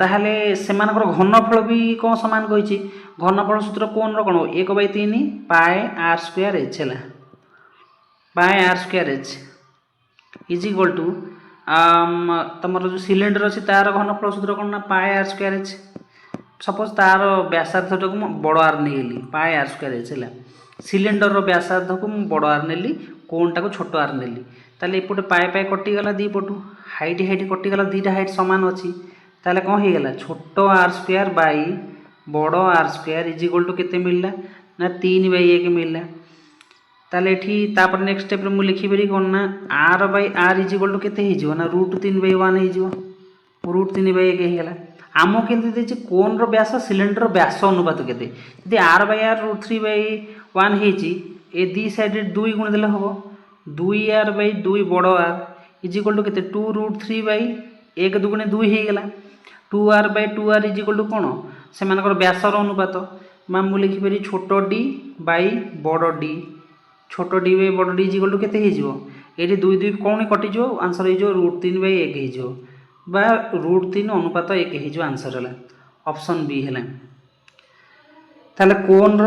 ताहले सेमानकर घनफल भी कौन समान कही घनफल सूत्र कोन कौन 1/3 पाए आर स्क्वायर एच है pi R square H is equal to तुम जो सिलिंडर अच्छी तार घनफल सूत्र कौन ना पाए आर स्क्वायर एच सपोज तार व्यासार्ध को बड़ आर नहीं पाए आर स्क्वायर एच है सिलिंडर व्यासार्ध को बड़ आर नेली कोनटा को छोट आर नेली ताले एपटे पाए पाए कटिगला दी पटू हाइट हाइट कटिगला दीटा हाइट समान अच्छी ताले कौन हो गला छोट आर स्क्वायर बाई बड़ R square is equal to केते मिलला ना 3/1 मिलला ताले एठी तापर नेक्स्ट स्टेप रे मु लिखि बरी कोन ना r by r is equal to केते हे जिवो ना √3/1 हे जिवो √3/1 हे गला आमो केते देछि कोन रो व्यास सिलिंडर व्यास अनुपात केते यदि r/r √3/1 हे छि ए दी साइड रे 2 गुण देले हबो 2r/2 बड़ r इज इक्वल टू केते 2√3/1 दुगुणे 2 हे गला 2r/2r इज इक्वल टू कौन से व्यासर अनुपात मैम मुझे लिखिपरि छोट डी बाई बड़ डी छोट डी बाई बड़ डी इज इक्वल टू केते ये 2 2 कौन कटिज आंसर हो √3/1 हो √3 अनुपात 1 हो आंसर है ऑप्शन बी है ताले कोन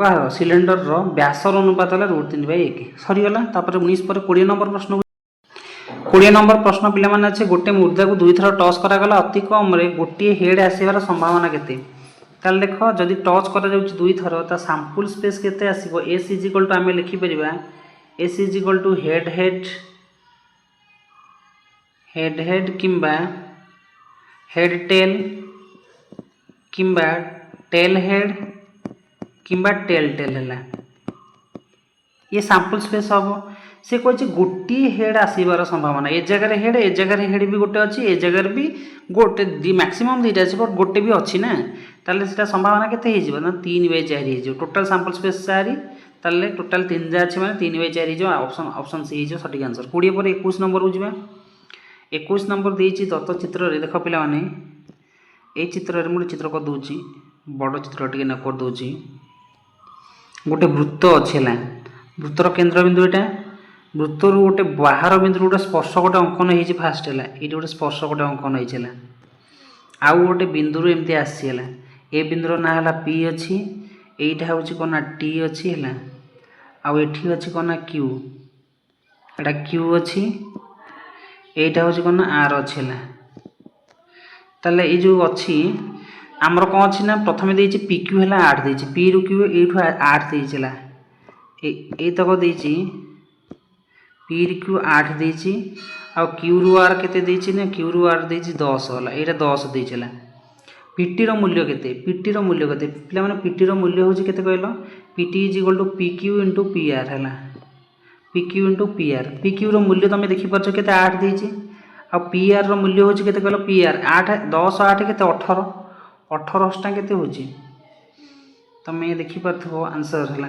कह सिलिंडर व्यासर अनुपात है √3/1 सरीगला 19 पर 20 नंबर प्रश्न 20 नंबर प्रश्न पिला माने अच्छे गोटे मुर्दा को 2 थर टच करागला अति कम रे गोटे हेड आसबार संभावना केते ताल देख जदि टच करा जाउची 2 थर ता सैंपल स्पेस केते आसीबो एस इज इक्वल टू आमे लिखि परिबा S is equal to head head head head किंबा हेड टेल किंबा टेल हेड किंबा टेल टेल है ये सैंपल स्पेस हम से कहे गोटे हेड आसबार संभावना ए जगह हेड ए जगह हेड भी गोटे अच्छी ए जगह भी गोटे मैक्सिमम दुईटा अच्छे बट गोटे भी अच्छी ना ताले सेटा संभावना केते हो ना 3/4 हो टोटाल सैंपल स्पेस 4 ताले टोटाल 3 जा अच्छे मैंने 3/4 हो ऑप्शन ऑप्शन सी हो सठिक आंसर। 20 पर 21 नंबर को जावा 21 नंबर देती दत्त चित्र देख पिला माने ये चित्र मुझे चित्र कर दूची बड़ चित्र टे न कर दूची गोटे वृत्त अच्छे वृत्तर केन्द्र बिंदु यहाँ वृत्तर गोटे बाहर बिंदु गोटे स्पर्श गोटे अंकन हो फास्ट है ये गोटे स्पर्श गोटे अंकन होता आउ गोटे बिंदु एमती आसीगला ए बिंदुर ना है पी अच्छी यहीटा हूँ कौन ना टी अच्छी है आउ एठी अछि कोन ना क्यू एटा क्यू अछि एटा होछि कोन ना आर अछि ला ताले ए जो अछि हमर कोन अछि ना प्रथमे देछि पी क्यू हला 8 देछि पी रु क्यू एठु 8 देछिला ए तक देछि पी रु क्यू 8 देछि आ क्यू रु आर केते देछि ना क्यू रु आर देछि 10 होला एटा 10 देछिला पीटी रो मूल्य केते पीटी रो मूल्य केते पिला माने पीटी रो मूल्य होछि केते कहलो PT is equal to PQ into PR हला पीक्यू इनटू पीक्यू रो मूल्य तमे देखि परछ केते 8 देछि आ पीआर रो मूल्य होछि केते कहलो पीआर 8 10 8 केते 18 18 टा केते होछि तमे देखि परथबो आंसर हला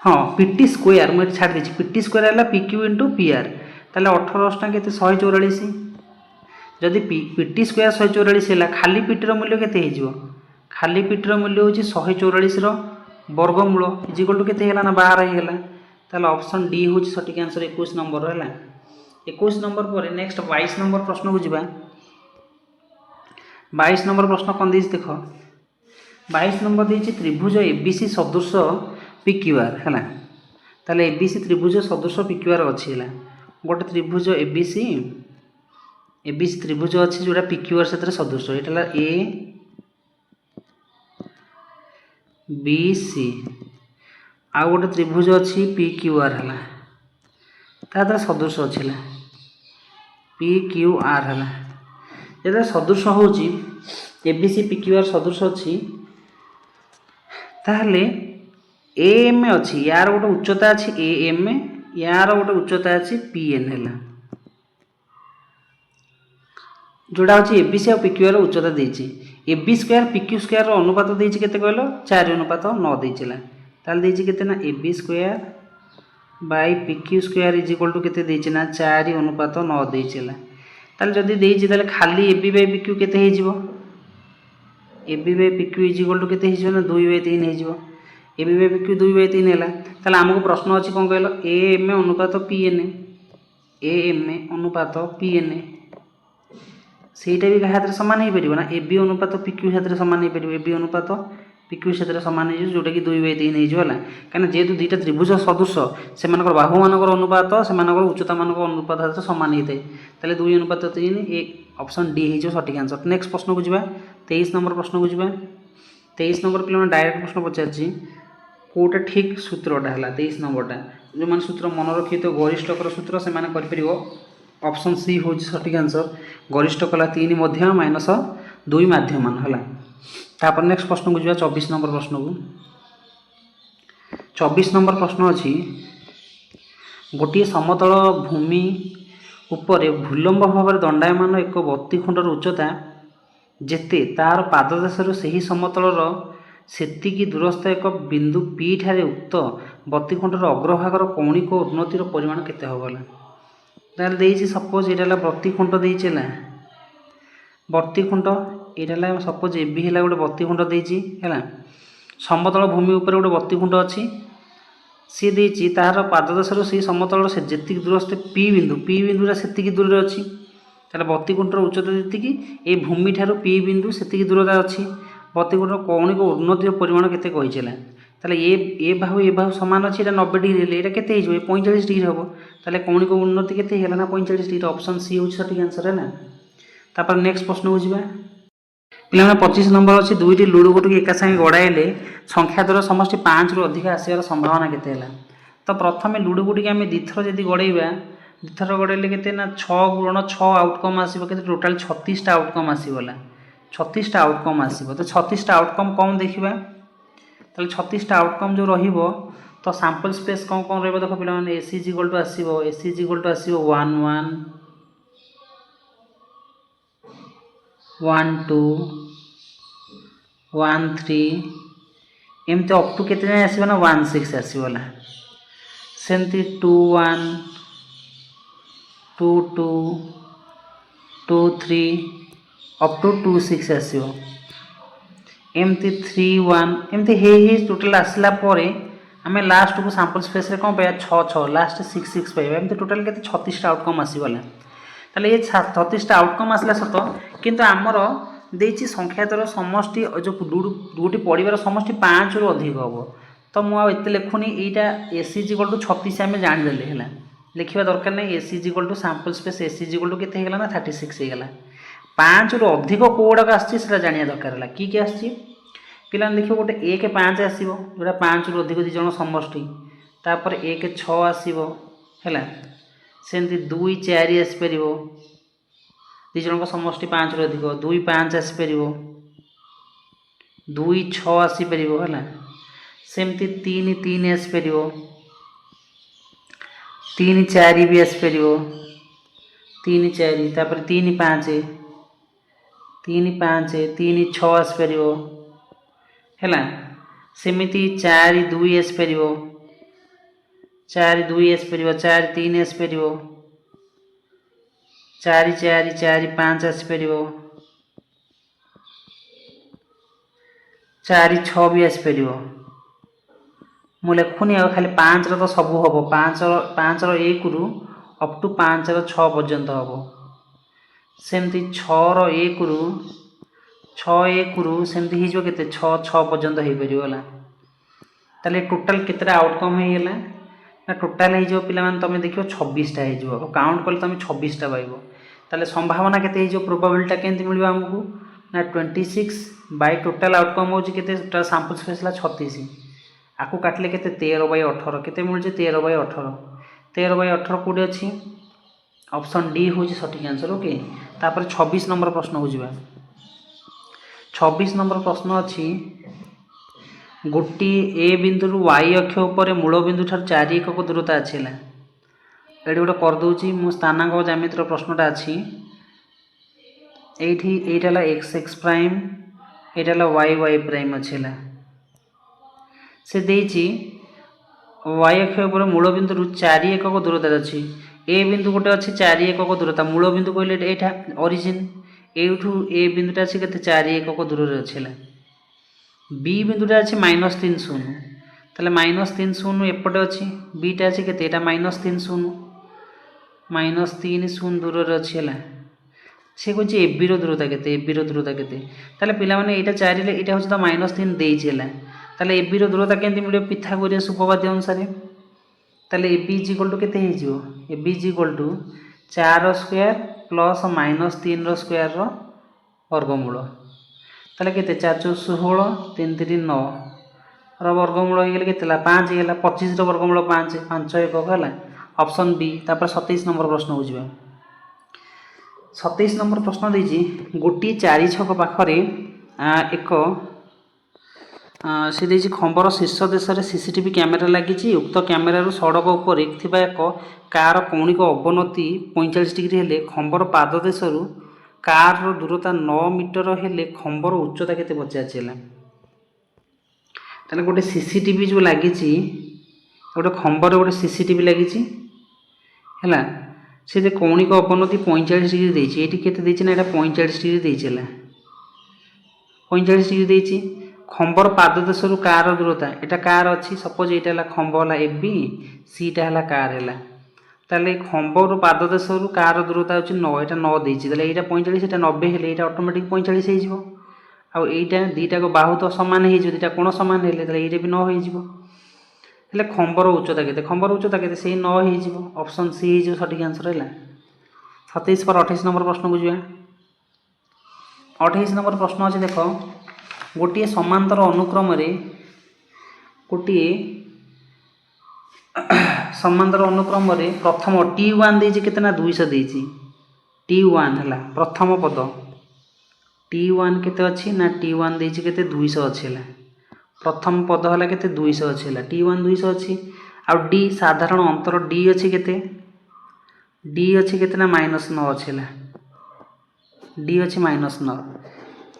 हां पीटी स्क्वायर म छाड़ देछि पीटी स्क्वायर हला पीक्यू इनटू पीआर ताले 18 टा केते 144 जदि पीटी स्क्वायर 144 है खाली पीटी मूल्य केते हो खाली पीटी मूल्य हूँ 144 वर्गमूल इज इक्वल टू केते है ना 12 होगा ताले ऑप्शन डी हूँ सठिक आंसर 21 नंबर है 21 नंबर पर नेक्स्ट 22 नंबर प्रश्न को जीवा 22 नंबर प्रश्न कौन देख देख 22 नंबर देती त्रिभुज एबीसी सदृश पिक्यूआर है ताले एबीसी त्रिभुज सदृश पिक्यूआर अच्छी है गोटे त्रिभुज एबीसी एबीसी त्रिभुज अच्छी जोड़ा पिक्यूआर से सदृश ये ए बी सी आउ गोटे त्रिभुज अच्छी पिक्यूआर है तार सदृश अच्छी पिक्यूआर है जो सदृश हूँ एबीसी पिक्यूआर सदृश अच्छी ताहले एएम अच्छी यार गोटे उच्चता अच्छी एएम यार गोटे उच्चता अच्छी पीएन है जोड़ा हूँ एबीसी और पिक्यूआर उच्चता देछि एबी स्क्वायर पिक्यू स्क्वायर अनुपात देछि केते कहलो 4 अनुपात 9 देछिला ताल देछि केते ना AB square by PQ square is equal to केते देछि ना 4 अनुपात 9 देछिला ताल जदी देछि ताले खाली एबी बाय पिक्यू केते हे जिवो AB by PQ is equal to केते हे जिवो ना 2 बाय 3 हे जिवो एबी बाय पिक्यू 2 बाय 3 हैला ताले हमको प्रश्न अछि कोन कहलो एएम अनुपात पीएन एएम अनुपात पीएन सेटा भी क्या सामान हो पार ना एबी अनुपात पिक्यू क्षेत्र सामान हो पार एबी अनुपात पिक्यू क्षेत्र सामान हो जोटा कि 2 बाय 3 होगा कहीं जेहतु दुईटा त्रिभुज सदृश से बाहु मान अनुपात से उच्चता मान अनुपात सामान होता है 2 अनुपात 3 ए ऑप्शन डी हो सठिक आंसर नेक्स्ट प्रश्न को जीवा 23 नंबर प्रश्न को जीवा 23 नंबर पे डायरेक्ट प्रश्न पचार कौटा ठीक सूत्रटा है 23 नंबरटा जो मैंने सूत्र मन रखी तो गरिष्ठकर सूत्र से कर ऑप्शन सी हूँ सठिक आंसर गरिष्ठ कला 3 मध्य माइनस 2 माध्यमान है तापर नेक्स्ट प्रश्न को जीवा 24 नंबर प्रश्न को 24 नंबर प्रश्न अच्छी गोटे समतल भूमि उपरे भूलंब भाव में दंडायमान एक बत्तीखुंडर उच्चता जेते तार पाददेश से समतलर सेतिकी दूरस्थ एक बिंदु पी ठारे उक्त बत्तीखुंडर अग्रभागर कौणिक उन्नतिर परिमाण केते होगला ताल देछि सपोज एटा बत्तीखुंड देछि बत्तीखुंड एटा सपोज एबी है गोटे बत्तीखुंड देछि है समतल भूमि उपर गोटे बत्तीखुंड अच्छी सी देछि तार पाददेश से समतल से जी दूरस्थ पी बिंदुटा से दूर अच्छी तार बत्तीखुंडर उच्चता जी ये भूमि ठार पी बिंदु से दूरता अच्छी बत्तीखुंडर कौणिक उन्नतिर परिमाण केते कहिछला ताले ए बाहु सामान अच्छी 90 डिग्री ये केते 45 डिग्री हम ताले कौणिक उन्नति केते है ना 45 डिग्री ऑप्शन सी हूँ सठिक आंसर है ना तापर नेक्स्ट प्रश्न को जीवा पे 25 नंबर अच्छी दुईटी लुडो गोटे एका संगे गड़ाइले संख्या द्वारा समष्टि 5 रु अधिक आसार संभावना केते है तो प्रथम लुडो गुटी आम दिथर जब गड़ेबा दिथर गड़ेले केते ना 6 गुणन 6 आउटकम आसो के टोटाल 36 आउटकम आसगला 36 आउटकम आसो तो 36 आउटकम कौन देखा ताले 36 आउटकम जो रहिबो तो सैंपल स्पेस कौन कौन रहिबो देखो पिला माने एसी इज इक्वल टू आसीबो एसी इज इक्वल टू आसीबो 1 1 1 2 1 3 एमते अप टू केते जाय आसीबो ना 1 6 आसीबोला सेंती 2 1 2 2 2 3 अप टू 2 6 आसीबो एमती 3 1 एमती हे टोटाल आसला परे आम लास्ट को सैंपल स्पेस रे कौन पाया 6 6 लास्ट 6 6 पाइबा एमती टोटाल के 36 आउटकम आसीगला ताले ये 36 आउटकम आसला सत किंतु आमर देछि संख्या द्वारा समष्टि जो दुटी परिवार समष्टि 5 रु अधिक हम तो मुझे लिखुनी यहाँ एस इज इक्वल टू 36 आम जाणीदे है लिखा दरकार नहीं S is equal to sample space S is equal to के ना 36 होगा 5 रु अधिक कौड़ाक आसा जाना दरकार है किए आसी पिला देख गोटे 1 5 आसो जोटा 5 रु अधिक दिज समष्टि तापर 1 6 आसो है सेमती 2 4 आसपर दिज समष्टि 5 रु अधिक 2 5 आसपर 2 6 आसपर है सेमती 3 3 आसपर 3 4 भी आसपर 3 4 तापर 3 5 3 5 3 6 आसपर है सेमती 4 2 आसपर 4 2 आसपर 4 3 आसपर 4 4 4 5 आसपर 4 6 भी आसपर मु लिखुनी आ खाली 5 तो सब हम 5 1 रु अप टू 5 6 पर्यंत हम सेमती 6 1 रु 6 1 रु सेमती हो के 6 6 पर्यंत हो पार ताले टोटाल केतटा आउटकम होगा ना टोटाल हो पे तुम देख 26टा हो काउंट कले तुम 26टा पाइब ताले संभावना केते हो प्रोबाबिलिटी केमती मिल आमको ना 26 बाय टोटाल आउटकम हो टोटाल सैंपल स्पेस है 36 आपको काटिले के 13/18 के मिलूँ 13/18 13/18 कौटे अच्छी ऑप्शन डी हूँ सठिक आंसर ओके तापर 26 नंबर प्रश्न हो जावा 26 नंबर प्रश्न अच्छी गोटे ए बिंदु वाई अक्ष उपर मूल बिंदु ठार 4 एकक दूरता अच्छी है ये गोटे करदे मो स्थानांक ज्यामितिर प्रश्नटा अच्छी ये एक्स एक्स प्राइम यहाँ वाई वाई प्राइम अच्छे से देची वाई अक्ष उपर मूल बिंदु 4 एकक दूरता अच्छी ए बिंदु गोटे अच्छी 4 एकक दूरता मूल बिंदु कहले यहाँ ओरिजिन एठू ए बिंदुटा अच्छी के 4 एकक दूर अच्छे बी बिंदुटा अच्छी -3 0 ताले -3 0 एपटे अच्छी बीटा अच्छी के -3 0 -3 0 दूर अच्छी है सी कह एबी दूरता के एबी दूरता के पिला माने यहाँ 4 यहाँ हूँ तो -3 देती है ताले एबी दूरता केमती मिले पिथागोरियस उपपाद्य अनुसार ताले एबी इज इक्वल टू केते हो AB is equal to 4 square plus -3 square वर्गमूल ताले केते 4 4 16 3 3 9 वर्गमूल हो गले के 5 है 25 वर्गमूल 5 5 एकक है ऑप्शन बी तापर 27 नंबर प्रश्न हो जाए 27 नंबर प्रश्न देजी गोटी 4 छक पाखरे एक सी देजी खंबर शीर्ष देश में सीसीटीवी कैमेरा लगी उक्त कैमेरार सड़क उपर एक कार कौणिक अवनति 45 डिग्री हेले खंबर पाद देशरू कार दूरता 9 मीटर हेले खंबर उच्चता केते पचार ताले गोटे सीसीटीवी जो लगी गोटे खंबर गोटे सीसीटीवी लगी है से कौणिक अवनति 45 डिग्री देती ये केते ना 45 डिग्री देती 45 डिग्री देती खंबर पाद देशरू कार दूरता यहाँ कार अच्छी सपोज यहाँ खंब है ए बी सीटा है कार है ताले खंबर पाद देशरू कार दूरता हूँ 9 यहाँ 9 देती यहाँ 45 यहाँ 90 हेले यहाँ ऑटोमेटिक 45 हो आईटा दीटा को बाहु तो सामान हो दीटा कोण सामान हेले ये भी 9 हो खंबर उच्चता के खंबर उच्चता के से 9 हो ऑप्शन सी हो सठिक आंसर है 27 पर 28 नंबर प्रश्न को जाए 28 नंबर प्रश्न अच्छे देख गोटे समांतर अनुक्रम गोटे समांतर अनुक्रम प्रथम T1 देती कितना 200 देती T1 है प्रथम पद T1 केते अच्छी ना T1 देती केते 200 अच्छी प्रथम पद है केते 200 अच्छी T1 200 अच्छी आ D साधारण अंतर D अच्छी केते D अच्छी केते ना -9 अच्छी D अच्छी -9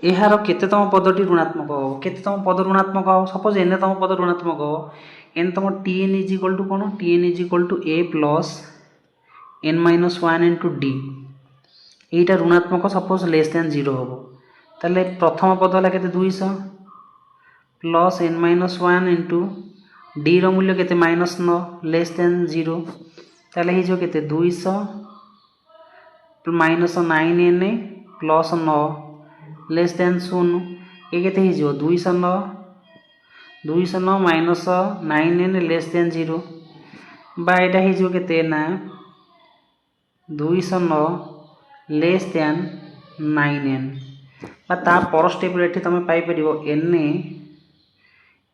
यार केतेतम पदटी ऋणात्मक हो केतेतम पद ऋणात्मक हो सपोज एन तम पद ऋणात्मक हो एन तम Tn इज इक्वल टू कौन Tn is equal to a plus n-1 into D यहीटा ऋणात्मक सपोज लेस दैन 0 हम ताले प्रथम पद है के 200 प्लस n-1 इंटू डी रूल्य के -9 लेस दैन 0 ताले हो के 200 -9n प्लस 9 लेस दैन 0 ये के 209 209 माइनस 9n लेस देन 0 बा यहाँ होते ना 209 लेस देन 9n ता पर स्टेप ये तुम पाइपर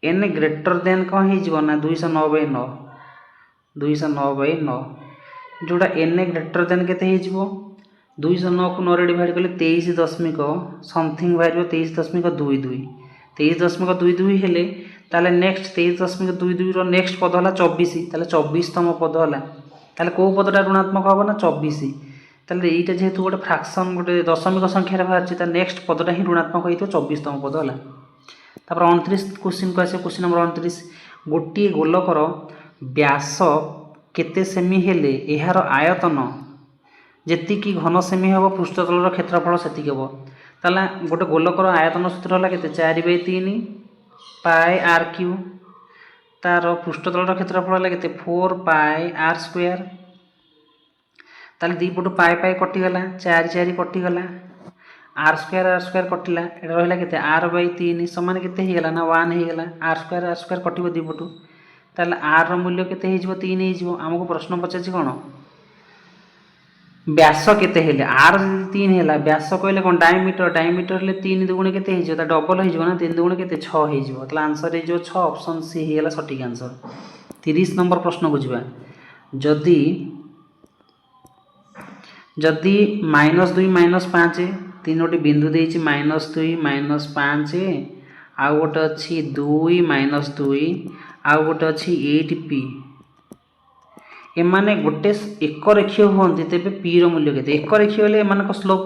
एन ग्रेटर देन कौन हो ना 209/9 209/9 जोड़ा एन ग्रेटर देन के 209 को 9 डिवाइड कले 23 समथिंग बाहर 23.22 23.22 हेले ताले नेक्स्ट 23.22 नेक्स्ट पद है 24 ताले 24तम पद है ताले कौ पदटा ऋणात्मक हम ना 24 ताले यहाँ जेहेतु गोटे फ्राक्शन गोटे दशमिक संख्यार बाहर नेक्स्ट पदटा ही ऋणात्मक हो 24तम पद है। तापर 29 क्वेश्चन को आस क्वेश्चन नंबर 29 गोटे गोलकर व्यास केते सेमी हेले यार आयतन जी घन सेमी हम पृष्ठतल क्षेत्रफल से हम ताला गोटे गोलकर आयतन सूत्र है के 4/3 पाए आर क्यू तार पृष्ठतल क्षेत्रफल है के 4 पाए आर स्क्वायर ताले दी पटू पाए पाए कटिगला 4 कटिगला आर स्क्वायर कटिला यहाँ रहा के r/3 सामान के ना 1 होगा आर स्क्वायर कटो दी पटू ताले आर मूल्य के 3 होमको प्रश्न पचार कौन व्यास केते हेले आर 3 है व्यास कहले कौन डायमीटर हेले 3 दुगुणे के डबल हो ना 3 दुगुणे के 6 हो आंसर हो 6 ऑप्शन सी होगा सठिक आंसर। 30 नंबर प्रश्न को जावा जदि जदि -2 -5 तीनोटी बिंदु देछि -2 -5 आउ गोटे अच्छी 2 -2 आउ गोटे अच्छी 8p एमाने गोटे एक रेखीय हमें तेज पी रूल्य के एक रेखीय हेल्ले एम स्लोप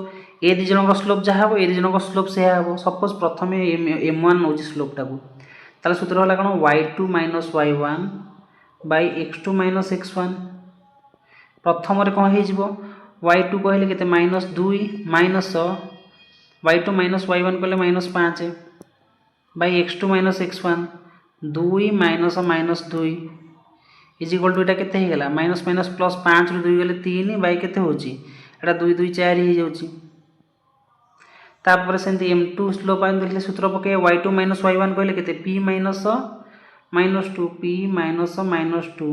ए दिज स्लोप जहाँ हम ए दिज स्लोप से हम सपोज प्रथम m1 नौ स्लोपटा को तार सूत्र है कौन y2 - y1 bye x2 - x1 प्रथम कौन हो y2 कहले के -2 माइनस y2 - y1 कहले -5 bye x2 - x1 2 - -2 is equal to यहाँ के होगा माइनस माइनस प्लस 5 रू 2 गले 3 बाई के होगा 2 2 4 हो जाऊँगी तापर सेमती m2 स्लोप देखिए सूत्र पके y2 - y1 कहले के p -2 p -2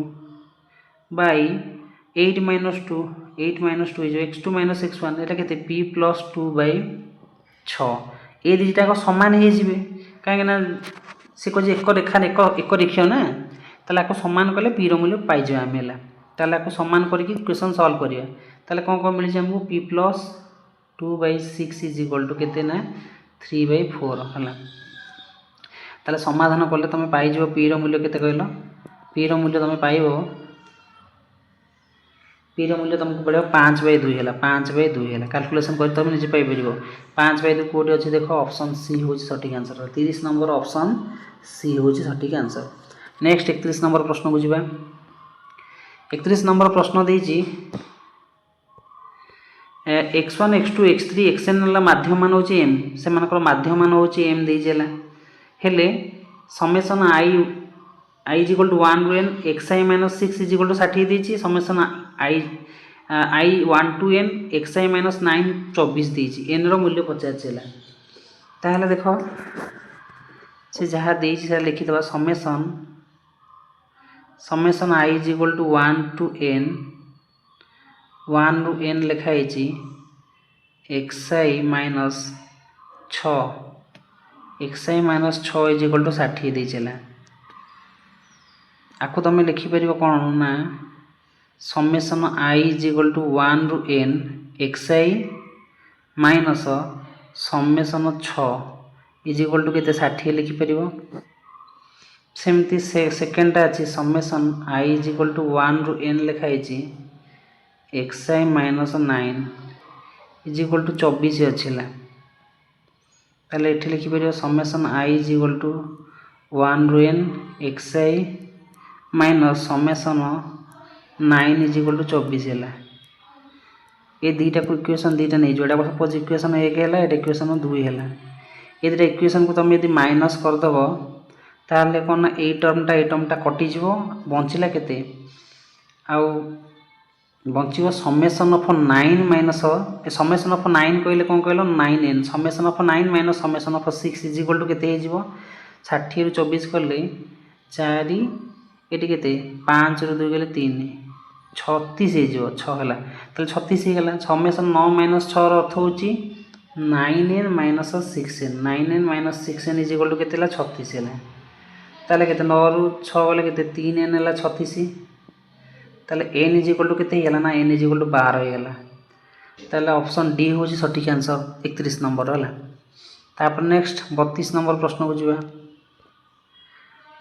by 8 -2 x2 - x1 यहाँ के p +2 बाई 6 ये दुईटा सामान हो कहीं सी कह एक रेखा एक रेखीय ना ताले आपको सम्मान कले पी मूल्य पाइजा आम है ताले आपको सम्मान करके क्वेश्चन सॉल्व करिया ताले कौन कौन मिली हमको p+2/6 इज इक्वल टू केते ना 3/4 है ताले समाधान कले तुम पाइज पी मूल्य केते कहल पी मूल्य तुम पाइब पी मूल्य तुमको पड़े 5/2 है 5/2 है कैलकुलेशन कर तुम निजे पाइपर 5/2 कौटी अच्छे देख ऑप्शन सी हूँ सठिक आंसर 30 नंबर ऑप्शन सी हूँ सठिक आंसर। नेक्स्ट 31 नंबर प्रश्न को जावा 31 नंबर प्रश्न देजी x1 x2 x3 xn माध्यम मान हूँ m से माध्यम मान हूँ m देला हेले समेसन i इक्वल टू 1 रू n xi - 6 is equal to 60 देछि summation i 1 to n xi - 9 24 देछि n रो मूल्य पचार ताहले देख से जहाँ देछि से लिखिदबा summation i is equal to 1 to n 1 रू n लिखाई xi - 6 xi - 6 is equal to 60 देला आपको तुम लिखिपर कौन ना समेसन i इज इक्वल टू 1 रू n xi minus summation 6 is equal to के 60 लिखिपर सेमती सेकेंडटा अच्छी summation i is equal to 1 रू n लिखाई xi - 9 इज इक्वल टू 24 अच्छी ताले ये लिखिपर summation i is equal to 1 रू n xi minus summation 9 is equal to 24 है ये दुईटा को इक्वेशन दुईटा नहीं जो सपोज इक्वेशन 1 है इक्वेशन 2 है ये दुटा इक्वेशन को तुम यदि माइनस करदेव ताहले कौन ना ये टर्मटा कटिज बचिला केते आउ बचो summation of 9 minus summation of 9 कहले कौन कहल 9n summation of 9 minus summation of 6 is equal to केते हो 60 ରୁ 24 କଲେ 4 ଏଠି କେତେ 5 ରୁ 2 ଗଲେ 3 36 ହେଇଯିବ 6 ହେଲା ତାହେଲେ 36 ହେଇଗଲା ସमेସନ୍ 9 - 6 ର ଅର୍ଥ ହେଉଛି 9n - 6n 9n - 6n is equal to କେତେ ହେଲା 36 ହେଲା ତାହେଲେ କେତେ 9 ରୁ 6 ଗଲେ କେତେ 3n ହେଲା 36 ତାହେଲେ n इज इक्वल टू केते ହେଇଗଲା ନା n इज इक्वल टू 12 ହେଇଗଲା ତାହେଲେ ऑप्शन डी होची सटीक आंसर 31 नंबर होला तापर नेक्स्ट 32 नंबर प्रश्न को जिबा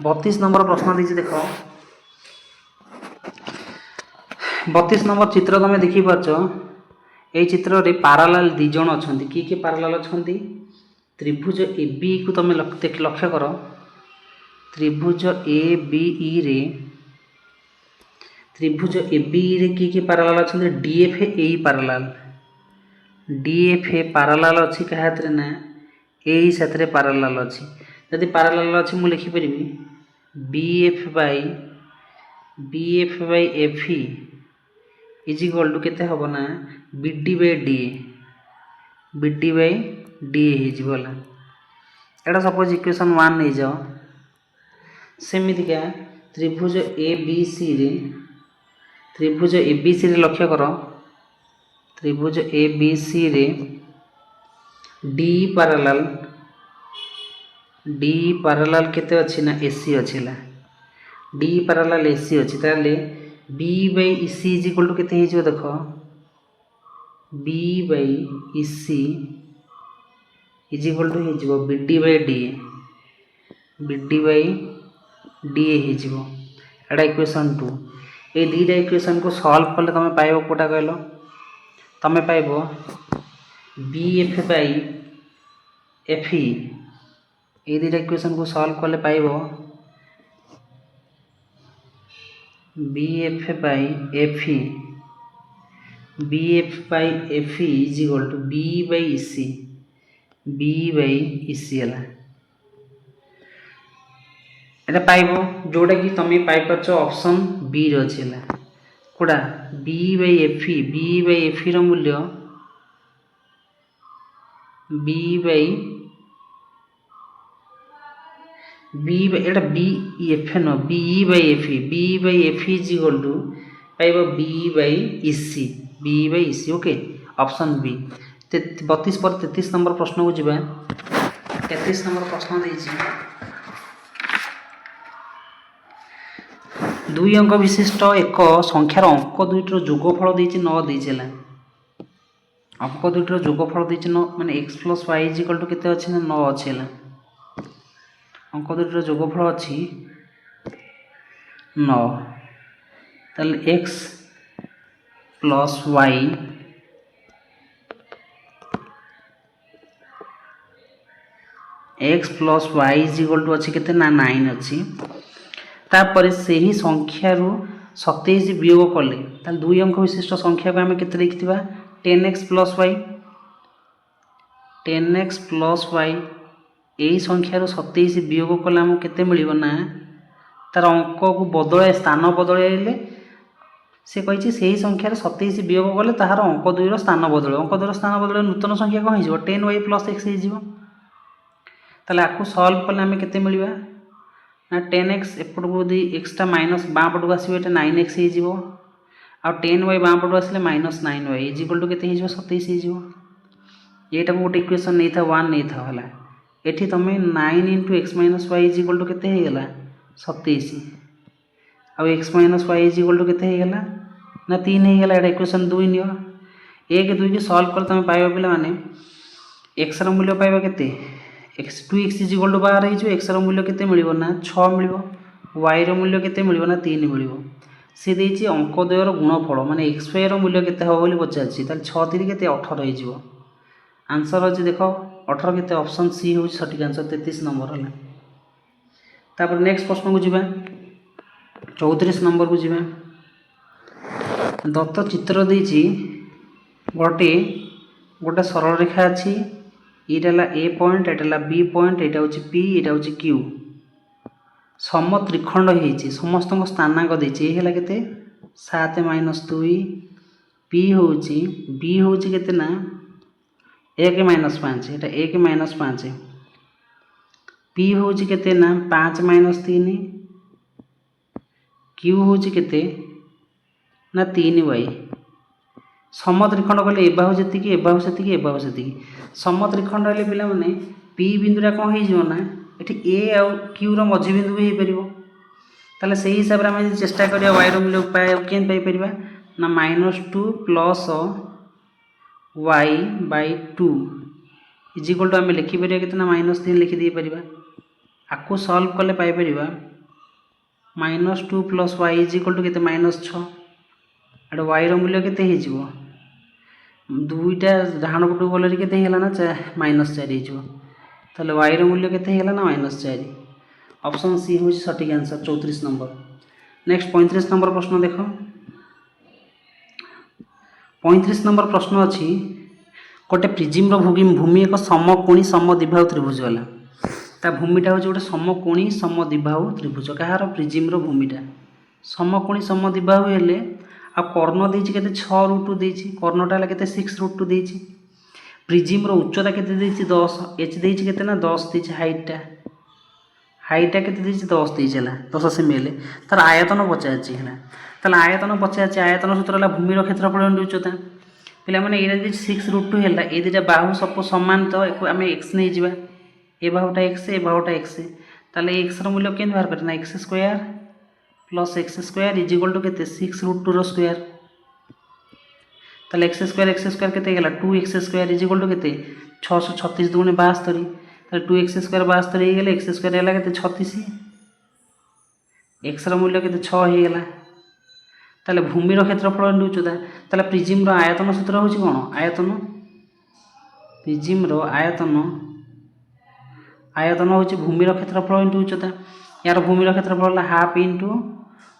32 नंबर प्रश्न दिछि देखो 32 नंबर चित्र तमे देखि पाछो ए चित्र रे पैरेलल दि जण अछंती की पैरेलल अछंती त्रिभुज एबी को तमे लक्ष्य करो त्रिभुज एबीई रे त्रिभुज एबी रे की पैरेलल अछंती डीएफ ए पैरेलल डीएफ पैरेलल अछि कहतरे ना ए साथरे पैरेलल अछि यदि पैरेलल अछि मु लिखि परिबी BF by FE is equal to केते हबो ना बीडी बाय डीए हे जिवला एटा सपोज इक्वेशन 1 नै जाओ सेमिति का त्रिभुज एबीसी रे लक्ष्य करो त्रिभुज एबीसी रे डी पैरेलल केते अछि ना एसी अछिला डी पैरेलल एसी अछि ताले B by EC is equal to केते हे जिवो देखो B by EC is equal to हे जिवो बीडी बाय डीए हे जिवो एटा इक्वेशन 2 ए दीटा इक्वेशन को सॉल्व करले तमे पाइबो कोटा कहलो तमे पाइबो बीएफ बाय एफई ए दीटा इक्वेशन को सॉल्व करले पाइबो BF by FE is equal to B by EC हला एटा पाइबो जोडा कि तमे पाइ परछो ऑप्शन बी रो छिला कोडा बी बाय एफई रो मूल्य एटा बीएफ नो B by FE is equal to पाइबो B by EC okay option B 32 पर 33 नंबर प्रश्न को जिबा 33 नंबर प्रश्न देछि 2 अंक विशिष्ट एक संख्यार अंक दुईटर जोगफल देछि 9 देछला अंक दुईटर जोगफल देछि 9 माने x + y is equal to केते अछि ना 9 अछिला अंक दुईटर जोगफल अछि 9 ताले x + y is equal to अछि केते ना 9 अछि तापर से ही संख्या रु 27 वियोग कले ताल 2 अंक विशिष्ट संख्या को हमें केते लिखिबा 10x + y एई संख्या रु 27 वियोग कले हम केते मिलिबो ना तार अंक को बदलाय स्थान बदलाइले से कहिछि सेही संख्या रु 27 वियोग कले ताहार अंक 2 रो स्थान बदले नूतन संख्या कोन हिजो 10y + x हिजो ताले आकु सॉल्व कले हमें केते मिलिबा ना 10x एपट को दी x टा माइनस बाँ पट को आसीबो एटा 9x हे जिवो आ 10y बाँ पट आसीले -9y इज इक्वल टू केते हे जिवो 27 हे जिवो एटा को गोटे इक्वेशन नै था 1 नै था हला एठी तमे 9 * x - y is equal to केते हे गेला 27 आ x - y is equal to केते हे गेला ना 3 हे गेला एटा इक्वेशन 2 नियो 1 2 के सॉल्व कर तमे पाइबो पिला माने x रो मूल्य पाइबो केते x2x इज इक्वल टू 12 हे जो x रो मूल्य केते मिलिबो ना 6 मिलिबो y रो मूल्य केते मिलिबो ना 3 मिलिबो से देछि अंक द्वय रो गुणफल माने xy रो मूल्य केते हो बोली पचाछि ताल 6 3 केते 18 हे जिवो आंसर अछि देखो 18 केते ऑप्शन सी हो सटीक आंसर 33 नंबर हला तापर नेक्स्ट प्रश्न को जिबा 34 नंबर को जिबा दत्त चित्र देछि गोटे सरल रेखा अछि एटाला ए पॉइंट एटाला बी पॉइंट एटा होची पी एटा होची क्यू सम त्रिखंड हेछि समस्त को स्थानांक देछि हेला केते 7 - 2 पी होची बी होची केते ना 1 - 5 एटा 1 - 5 पी हूँ केते ना 5 - 3, क्यू हूँ केते ना 3y। समत्रिखंड कले एबाहु जेतिकी एबाहु सेतिकी एबाहु सेतिकी समत्रिखंड हेले पिला माने पी बिंदुरा कौन हो ना ये ए आउ क्यू रो मझी बिंदु भी हो पार ताले सही हिसाब से आम चेष्टा करिया y रो मूल्य पाए के पाइपर ना -2 + y/2 इजिकल टू आम लिखिपर के -3 लिखिदे पार आपको सल्व कले पाइपर -2 + y इजिकल टू के -6 एटा y रो मूल्य के दुईटा डाण पटू गले के ना -4 हो y रो मूल्य के ना -4। ऑप्शन सी हूँ सठिक आंसर 34 नंबर। नेक्स्ट 35 नंबर प्रश्न देख 35 नंबर प्रश्न अच्छी गोटे प्रिजिम्र भूमि एक समकोणी समद्विबाहु त्रिभुज वाला ता भूमिटा हूँ गोटे समकोणी समद्विबाहु त्रिभुज कहार प्रिजिम्र भूमिटा समकोणी समद्विबाहु हेले आ कर्ण देछि केते 6√2 देछि कर्णटा है केते 6√2 देछि प्रिजिम्र उच्चता केते देछि 10 एच देछि केते ना 10 देछि हाइटा केते देछि 10 देछि 10 सेमी तार आयतन पचाछि ताले आयतन पचाछि आयतन सूत्र है भूमिर क्षेत्रफल उच्चता पे मैंने ये 6√2 है ये दुटा बाहु सब सामान तो आम एक्स नहीं जा ए बाहुटा एक्स ए बाहुटा एक्स ताले एक्स मूल्य के बाहर कर x² + x² इजिकल टू के 6√2 रो स्क्वायर ताले x² के 2x² इजिकल टू के 636 × 72 ताले 2x² 72 हो गले x² है के 36 एक्स मूल्य के 6 हो गला ताले भूमिर क्षेत्रफल उच्चता ताले प्रिजिम्र आयतन सूत्र हूँ कौन आयतन प्रिजिम्र आयतन हूँ भूमिर क्षेत्रफल इंटू उच्चता यार भूमिर क्षेत्रफल हाफ इंटू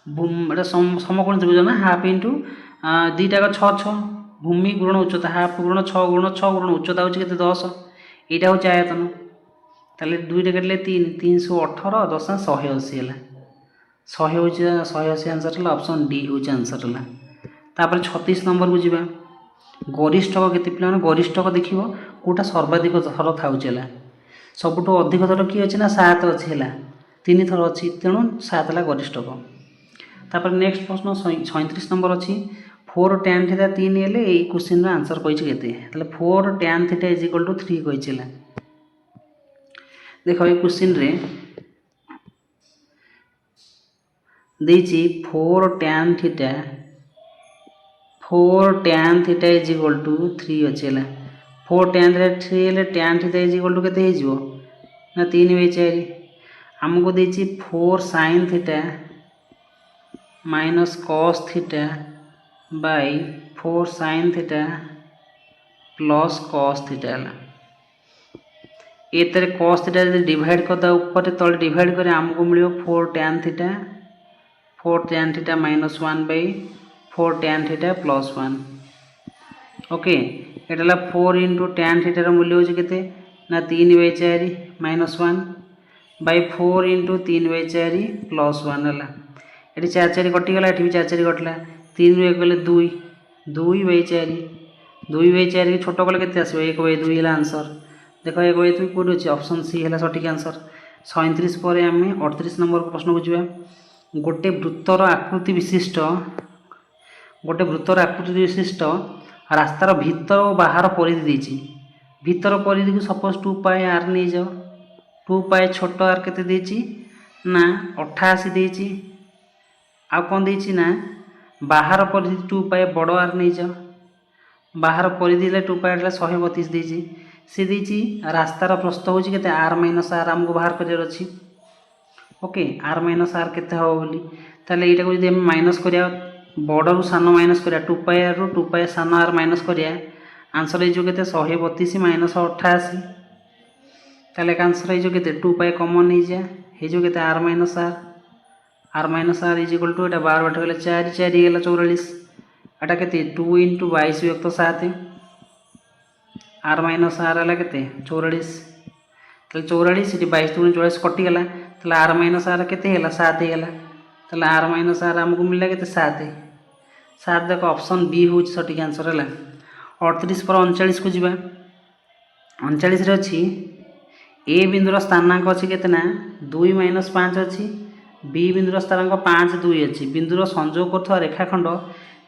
समकोण त्रिभुज ना हाफ इंटू दुईटा 6 भूमि गुण उच्चता हाफ गुण 6 गुण 6 गुण उच्चता हूँ के 10 यहाँ हूँ आयतन ताले 2 काटिले 3 318 10 180 है 180 आंसर है ऑप्शन डी हूँ आंसर है। तापर 36 नंबर को जीवा गरिष्ठक केते पिला गरिष्ठक देखिब कोटा सर्वाधिक थर थाउच है सबुठ अधिक थर किए अच्छे ना 7 अच्छी है 3 थर अच्छी तेणु 7 है गरिष्ठक। तापर नेक्स्ट प्रश्न 37 नंबर अच्छी 4 tan θ 3 हेले ये क्वेश्चन आंसर कही 4 tan θ इजिकल टू 3 कही देख ये क्वेश्चन रे देछि 4 tan θ इजिकल टू 3 अच्छे 4 tan θ 3 हेले tan θ इजिकल टू के ना 3/4 आमको देछि 4 sin θ minus cos θ by 4 sin θ plus cos θ है ये cos θ डिवाइड करदा ऊपर तले डिवाइड करे आमको मिलियो 4 tan θ minus 1/4 tan θ plus 1 okay ये 4 इंटू tan θ मूल्य हो ना 3/4 माइनस 1/4 इंटू 3/4 प्लस 1 है ये 4 कटिगला ये भी 4 कटिला 3 रू 1 गले 2/4 2/4 छोट कले के 1/2 है आंसर देख 1/2 कौट अच्छे ऑप्शन सी है सठिक आंसर। 37 पर आम 38 नंबर प्रश्न को जावा गोटे वृत्तर आकृति विशिष्ट रास्तार भीतर और बाहर परिधि देछि भीतर परिधि को सपोज 2πr नहीं जाओ 2π छोट आर केते देछि ना 88 देछि आ कौन देछि ना बाहर परिधि 2π बड़ आर नहीं जाओ बाहर परिधि 2π 132 देछि से देछि रास्तार प्रस्थ होछि केते r - r हमको बाहर करियर अछि ओके r - r केते हो बोली ताले एटा को जदि हम माइनस करिया बड़ रु सान माइनस करिया 2π रु 2π सान r माइनस करिया आंसर हो केते 132 - 88 ताले आंसर हो केते 2π कॉमन नहीं जा हे केते r - r is equal to एटा 12 बट गले 4 4 गला 44 एटा केते 2 × 22 व्यक्त 7 r - r है केते 44 ताले 44 इटी 22 × 44 कटि गला ताले r - r केते हैला 7 हैला ताले r - r हमको मिलला केते 7 देखो ऑप्शन बी हूँ सठिक आंसर है। 38 पर 39 को जीवा 39 रे अच्छी ए बिंदुर स्थानांक अच्छी केते ना 2 - 5 अच्छी बी बिंदुर स्थानांक 5 2 अच्छी बिंदुर संयोग करथवा रेखाखंड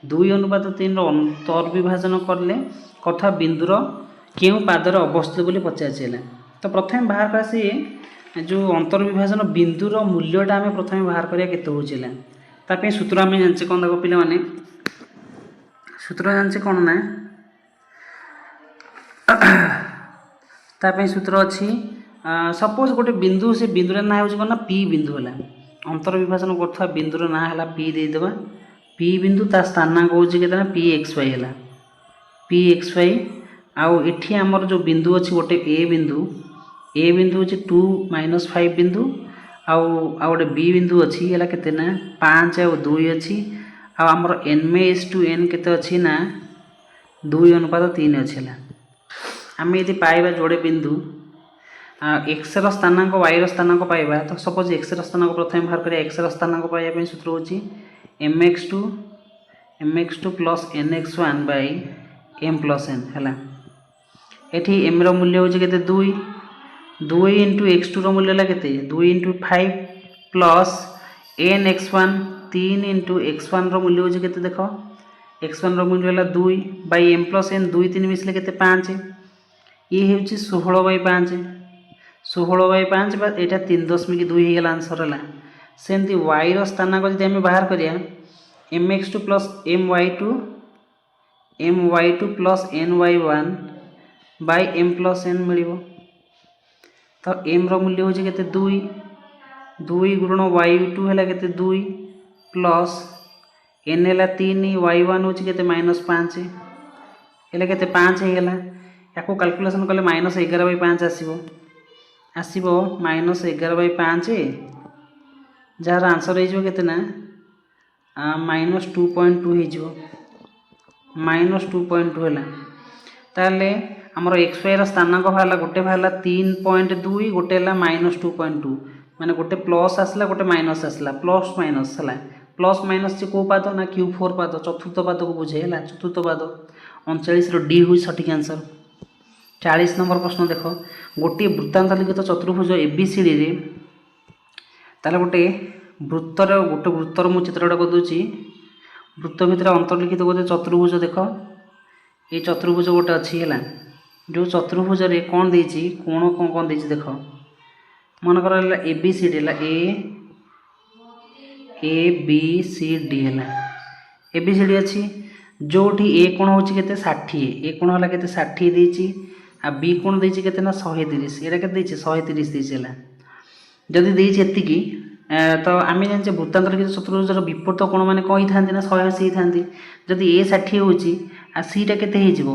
2:3 अंतर्विभाजन करले कथा बिंदुर केउ पादर अवस्थित बोली पचारला। तो प्रथम बाहर कर सी जो अंतर्विभाजन बिंदुर मूल्यटा आम प्रथम बाहर करिया केते होचिला तापे सूत्र आम जाने कौन देखो पिला माने सूत्र जाने कौन ना तापे सूत्र अच्छी सपोज गोटे बिंदु से बिंदुर ना हो कौन ना पी बिंदु है अंतर्विभाजन कर बिंदुर ना है पी देदेबा पी बिंदु ता स्थानांक हूँ के पी एक्स वाई है पी एक्स वाई आउ एठी आमर जो बिंदु अच्छी गोटे ए बिंदु हूँ 2 - 5 बिंदु आउ गोटे बी बिंदु अच्छी है केते ना 5 और 2 अच्छी आमर n/n केते अच्छी ना 2:3 अच्छी है। आम यदि पाइबा जोड़े बिंदु एक्स स्थानांक वाई स्थानांक पाइबा तो सपोज एक्स स्थानांक प्रथम बाहर करिया एक्स स्थानांक पाइबा सूत्र होची mx2 plus nx1 by m plus n है। एठी m रो मूल्य होची केते 2 इंटू x2 रो मूल्य है केते 2 into 5 plus nx1 3 into x1 रो मूल्य होची केते देखो x1 रो मूल्य है 2 बाई m प्लस n 2 3 मिसले केते 5 ये हूँ 16/5 बा यहाँ 3.2 होगा आंसर है। सेमती वाई स्थानांक जब आम बाहर करिया mx2 plus my2 plus ny1 by m plus n मिल तो m रो मूल्य हूँ के 2 गुणन y2 है के 2 प्लस n है 3 y1 हूँ के -5 है के 5 होगा या कैलकुलेसन कले -11/5 आसो -11/5 जार आंसर हो केतना -2.2 हो -2.2 है। ताले आमर एक्स वाई स्थानांक बाहर गोटे बाहर 3.2 गोटे है -2.2 माने गोटे प्लस आसला गोटे माइनस आसला प्लस माइनस है प्लस माइनस से कौ पाद ना Q4 पाद चतुर्थ पाद को बुझे है चतुर्थ पाद 39 डी हुई सठिक आंसर। 40 नंबर प्रश्न देख गोटे वृत्तांत लिखित चतुर्भुज एबीसीडी रे ताले गोटे वृत्तर मु चित्रटा करदे वृत्त भितर अंतर्लिखित गोटे चतुर्भुज देख ये चतुर्भुज गोटे अच्छी है जो चतुर्भुज रे कौन देछि कोण कौन देछि देख मनकर एबीसीडी है ए बी सी डी है एबीसीडी अच्छी जोठी ए कोण होछि केते 60 ए कोण होला केते 60 देछि आ बी कोण देछि केते ना 130 एटा केते देछि 130 देछि हला जदि देछि एतिकी तो आम जाने वृत्तांत लिखित चतुर्भुजर विपरीत कोण मैंने कही था ना 180 था जदि ए 60 होछि आ सीटा केते हो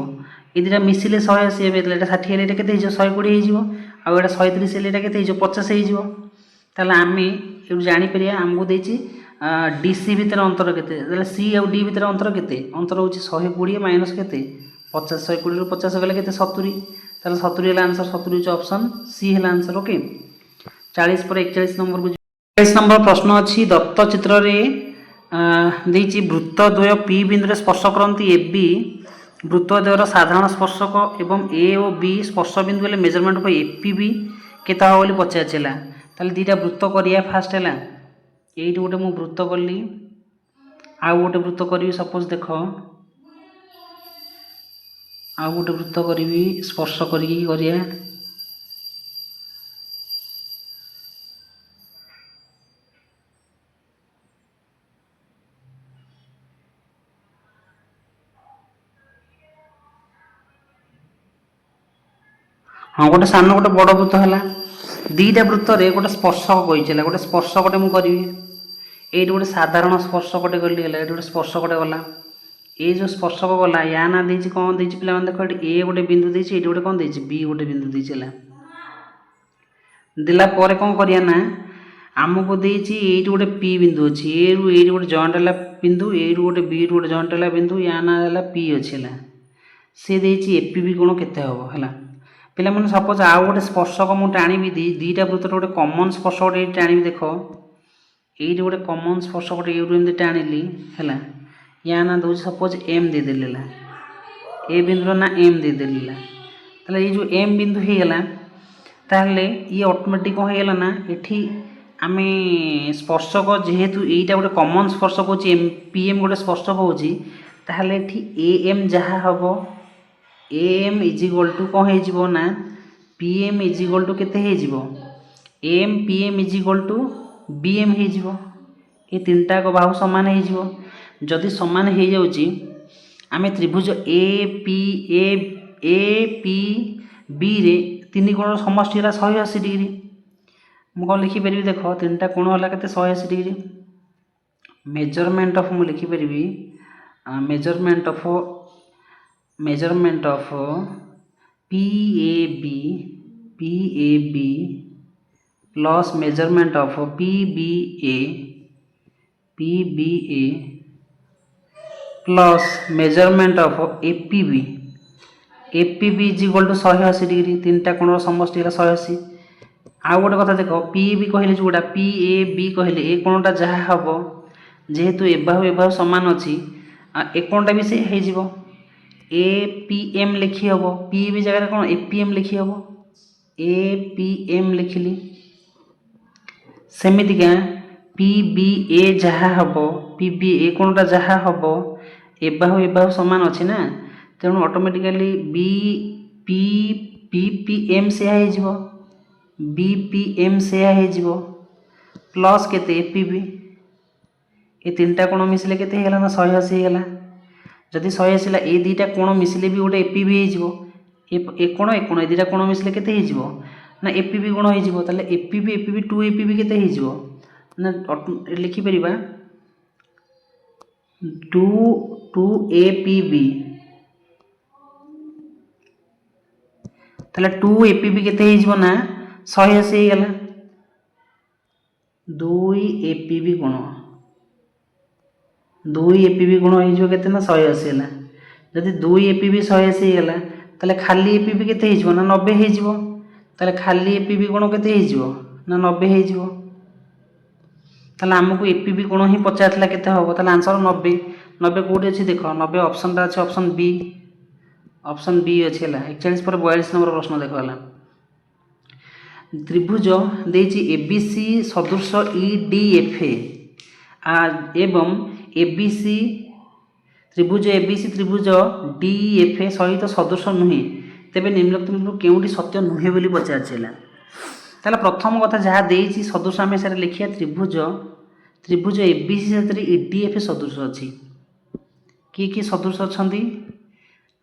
ये दुटा मिसिले 180 हे 60 हेले केते 120 हो आ 130 हेले केते 50 हो ताले आम ये जापर आमको देछि डीसी भितर अंतर केते सी आउ डी भितर अंतर केते अंतर होछि 120 माइनस केते 50 120 रु 50 गले केते 70 ताले 70 है आंसर 70 होछि ऑप्शन सी है आंसर। ओके 40 पर 41 नंबर को 41 नंबर प्रश्न अच्छी दत्त चित्र रे देछि वृत्त द्वय पी बिंदु स्पर्श करती ए बी वृत्त द्वयर साधारण स्पर्शक एवं ए और बी स्पर्श बिंदु हेले मेजरमेंट ऑफ एपीबी केता हो बोली पचारला ताले दीटा वृत्त करिया फास्ट है ये गोटे मु वृत्त कली आउ गोटे वृत्त करी सपोज देख आउ गोटे वृत्त करी स्पर्श करिया हाँ गोटे सान गोटे बड़ वृत्त है दीटा वृत्त रे गोटे स्पर्शक कही गोटे स्पर्शकटे मुझे करी ये गोटे साधारण स्पर्शकटे गली है ये गोटे स्पर्शकटे गला ये जो स्पर्शक गला या ना देछि कौन देछि पिला माने देखो ए गोटे बिंदु देछि ये गोटे कौन देछि बी गोटे बिंदु देछि दिला पर कौन करिया ना आमको देछि ये गोटे पी बिंदु अच्छी ए रु ये गोटे जॉइंट है बिंदु ए रु गोटे बी रु गोटे जॉइंट है बिंदु या ना है पी अच्छी सी देछि एपीबी कोण केते हबो हला पिला मन सपोज आउ गोटे स्पर्शक मु टाणी दीटा वृत्त गोटे कमन स्पर्शक ये टाणी देख ये गोटे कमन स्पर्शक ये टाणिली है या ना दूसरी सपोज एम देदेली ए बिंदु ना एम देदेली ये जो एम बिंदु होगला ताहले ये ऑटोमेटिक कौन होगा ना ये आम स्पर्शक जेहेतु यहीटा गोटे कमन स्पर्शक हो पी एम गोटे स्पर्शक हो ए एम जहाँ हम A M is equal to कौन हो ना P M is equal to केते हो M P M is equal to B M हो ये तीनटा बाहु सामान हो जदि सामान हो जाऊँगी आम त्रिभुज ए पी बी रे तीन कोण समष्टि 180 डिग्री मु कौन लिखिपर देख तीन टा कोण है के 180 डिग्री मेजरमेंट ऑफ मु लिखिपर measurement of P A B plus measurement of P B A plus measurement of A P B is equal to 180 degree तीन टा कोण समष्टि 180 आउ गोटे कथा देख पी बी कहले जोड़ा पी ए बी कहले ए कोणटा जहाँ हम जेहेतु एबाहु सामान अच्छी ए कोणटा भी से हो ए पी एम लिखी हम पी बी जगह कौन ए पी एम लिखी हम ए पी एम लिखिली सेमितिका पी बी ए जहाँ हम पी बी ए कोणटा जहाँ हम एबाहु सामान अच्छी ना तेणु automatically B P P P M से हो बी पी एम से हो प्लस केते ए पी बी ये तीन टा कोण मिसिले केते हेला ना 180 हेला जदि 180 ए दुईटा कोण मिसिले भी गोटे ए पी बी हो ए कोण ए दुईटा कोण मिसिले केते हो ना ए पी बी गुण हो ताले A P B 2 A P B केते हो ना लिखि परिबा 2 ए पी बी ताले 2 ए पी बी केते हो ना 180 गला 2 ए पी बी गुण 2 ए पी बी गुण हो केते ना 180 गला जदि 2 ए पी बी 180 गला ताले खाली ए पी बी केते हो ना 90 हो ताले खाली ए पी बी गुण केते हो ना 90 हो ताले हमको ए पी बी गुण ही पचारला केते हो ताले आंसर 90 कोडी अछि देख 90 ऑप्शन ता अछि ऑप्शन बी अछि हला 41 पर 42 नंबर प्रश्न देखो हला त्रिभुज देछि एबीसी सदृश ईडीएफए एवं एबीसी त्रिभुज डीएफए सहित सदृश नुहे तेबे निम्नलिखित केउटी सत्य नुहे बोली पचारछिला ताला प्रथम कथा जहाँ देछि सदृश आमे सारे लिखिया त्रिभुज एबीसी सहित ईडीएफए सदृश अछि कि सदृश अछंती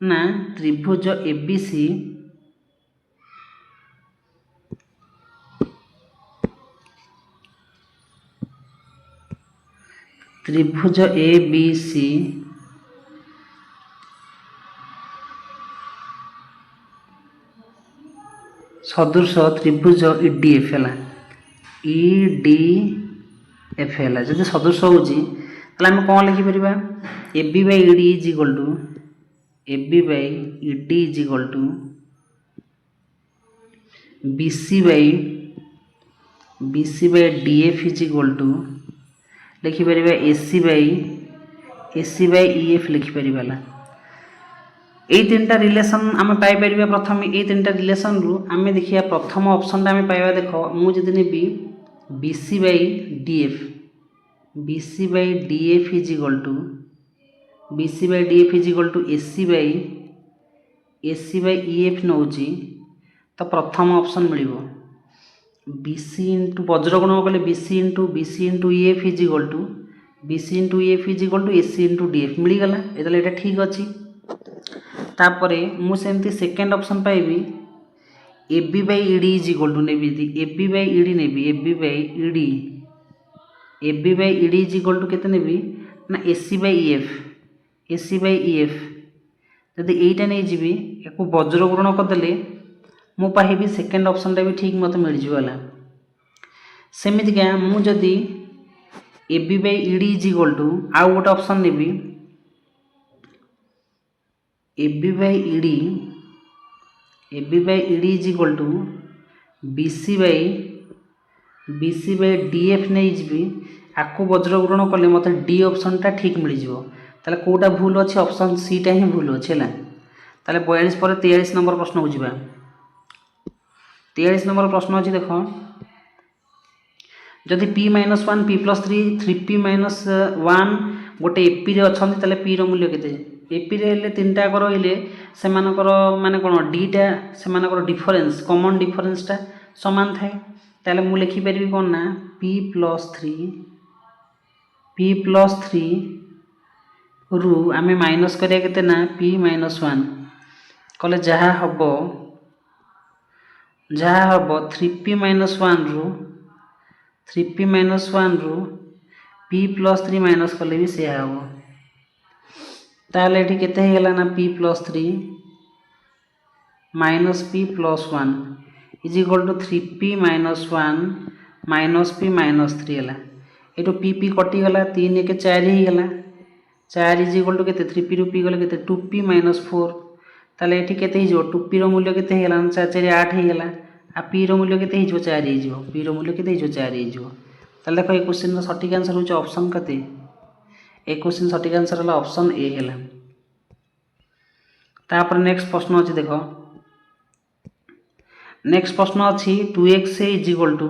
ना त्रिभुज एबीसी त्रिभुज ए बी सी सदृश त्रिभुज ईडीएफ है ईडीएफ है जब सदृश होची आम कौन लिखिपर A B by ED is equal to A B by ED is equal to B C by DF is equal to लिखिपर एसी बाई ई एफ लिखिपर ये तीन टा रिलेशन आम पाइपर प्रथम ये तीन टा रिलेशन रु आम देखिए प्रथम ऑप्शन आम पाइबा देख मुझे नेबी B C by D F is equal to AC by E F नौ तो प्रथम ऑप्शन मिल बीसी इंटू वज्रगुण कले BC into E F is equal to AC into D F मिलगला ये ठीक अच्छी तापरे मुझे सेकेंड ऑप्शन पाइबी A B by ED is equal to नेबी ए बी बाई ईडी नेबी A B by ED is equal to केते नेबी ना एसी बाई ई एफ जदि यहीटा नहीं जी या वज्र गुण करदे मु पाइबी सेकेंड ऑप्शन टा भी ठीक मत मिल जाला सेमितिका मुझे A B by ED is equal to आउ गोटे ऑप्शन नेबी A B by ED is equal to B C by D F नहीं जी आपको वज्र गुण कले मत डी ऑप्शन टा ठीक मिल जाव ताले कोटा भूल अच्छे ऑप्शन सी टा ही भूल अच्छे है ताले 42 पर 43 नंबर प्रश्न को जीवा 43 नंबर प्रश्न अच्छी देख जदि p minus 1 p plus 3 3p minus 1 गोटे एपी रे अच्छे ताले p रो मूल्य केते एपी रे हेले तीनटा कर रहिले से मानकर माने कोन डीटा से मानकर डिफरेंस कॉमन डिफरेंसटा समान थाए ताले मु लिखि परिबी कोन ना p प्लस 3 रु आमे माइनस करिया केते ना p माइनस 1 कले जहा हबो 3p माइनस 1 रु 3p माइनस 1 रु p प्लस 3 माइनस कले भी से हबो ताले एठी केते हे गेला ना p plus 3 minus p plus 1 is equal to 3p minus 1 minus p minus 3 हला एटो p कटि गला 3 1 4 हे गला 4 इज इक्वल टू केते 3p रु p गले केते 2p माइनस 4 ताले एठी केते हिजो 2p रो मूल्य केते हेला 4 4 8 हे गेला आ p रो मूल्य केते हिजो 4 हिजो p रो मूल्य केते हिजो 4 हिजो ताले देखो ए क्वेश्चन रो सटीक आंसर होचे ऑप्शन केते ए क्वेश्चन सटीक आंसर हला ऑप्शन ए हेला तापर नेक्स्ट प्रश्न अछि देखो नेक्स्ट प्रश्न अछि 2x इज इक्वल टू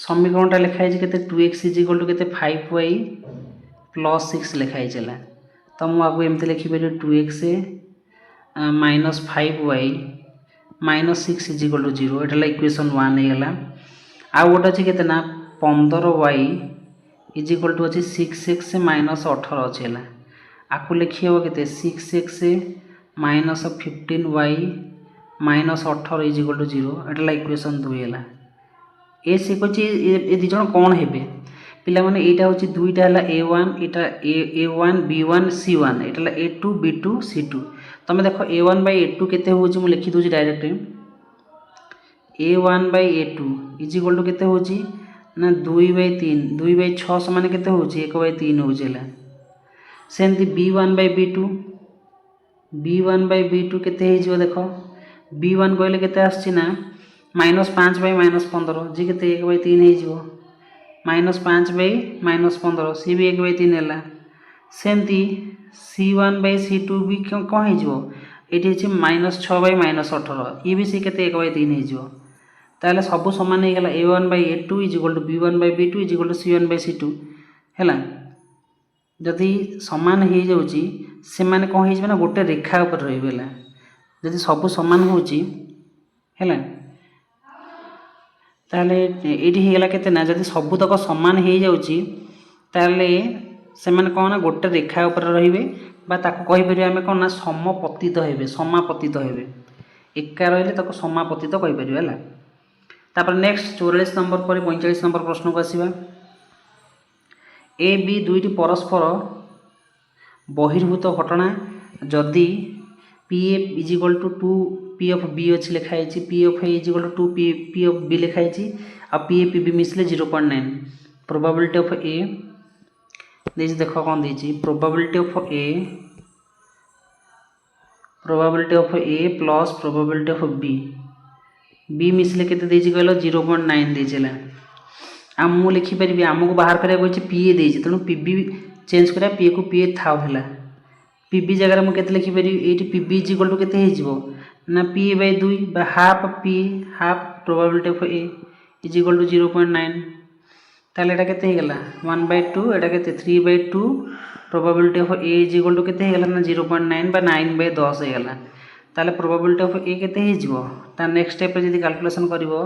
समीकरणटा लिखा है केते 2x इज इक्वल टू केते 5y प्लस 6 लिखा है चला तो मु आगु एमते लिखि बेले 2x minus 5y minus 6 is equal to 0 एटा इक्वेशन 1 हे गेला आ गोटे अछि केते ना 15y इज इक्वल टू अछि 6x माइनस 18 अछि हला आकु लिखि हो केते 6x minus 15y minus 18 is equal to 0 एटा इक्वेशन 2 हेला ए से कोची ए दि जण कोन हेबे पिला माने एटा होची दुईटा हला a1 एटा a1 b1 c1 एटा हला a2 b2 c2 तमे देखो a1 बाय a2 केते होची मु लिखि दोची direct a1 by a2 is equal to केते होची ना 2 बाय 3 2 बाय 6 समान केते होची 1 बाय 3 होची हला सेंती b1 बाय b2 केते हे जिवो देखो b1 कहले केते आछी ना -5 बाय -15 जे केते 1 बाय 3 हे जिवो -5 बाय -15 सी भी 1 बाय 3 हैला सेंती c1 बाय c2 भी कोन हे जिवो एठी अछि -6 बाय -18 ई भी से केते 1 बाय 3 हे जिवो ताले सब समान हे गेला a1 by a2 is equal to b1 by b2 is equal to c1 by c2 हैला जदि समान हे जाउची से माने कोन हे जिवो ना गोटे रेखा ऊपर रहिबेला जदि सब समान होची हैला ताले एठी हे गेला केते ना जदि सब तक समान हे जाउची ताले से माने कोन ना गोटे रेखा ऊपर रहिबे बा ताको कहि परिया हमें कोन ना समपतित हेबे एका रहले ताको समापतित कहि परिया हैला तापर नेक्स्ट 44 नंबर पर 45 नंबर प्रश्न को आसीबा ए बी दुईटी परस्पर बहिर्भूत घटना जदि P F is equal to 2 P of B अच्छी लिखा है P of A is equal to 2 P of B लिखा है आ पी ए पी बी मिसले 0.9 प्रोबेबिलिटी ऑफ ए देख देखो कौन देछि probability of A plus probability of B मिसले केते देछि कहलो 0.9 देछला आ मु लिखि परिबी हमको बाहर करिया कहछि पी ए देछि तनु पी बी चेंज करिया पी ए को पी ए थाउ हैला पी बी जगह मु केते लिखि परिबी एटी P B is equal to केते हे जिवो ना पी ए बाय 2 बा half P half probability of A is equal to 0.9 ताले एटा केते हे गेला 1/2 एटा केते 3/2 probability of A is equal to केते हे गेला ना 0.9 बा 9/10 हे गेला ताले प्रोबेबिलिटी ऑफ ए केते हे जिवो ता नेक्स्ट स्टेप रे जदी कैलकुलेशन करिवो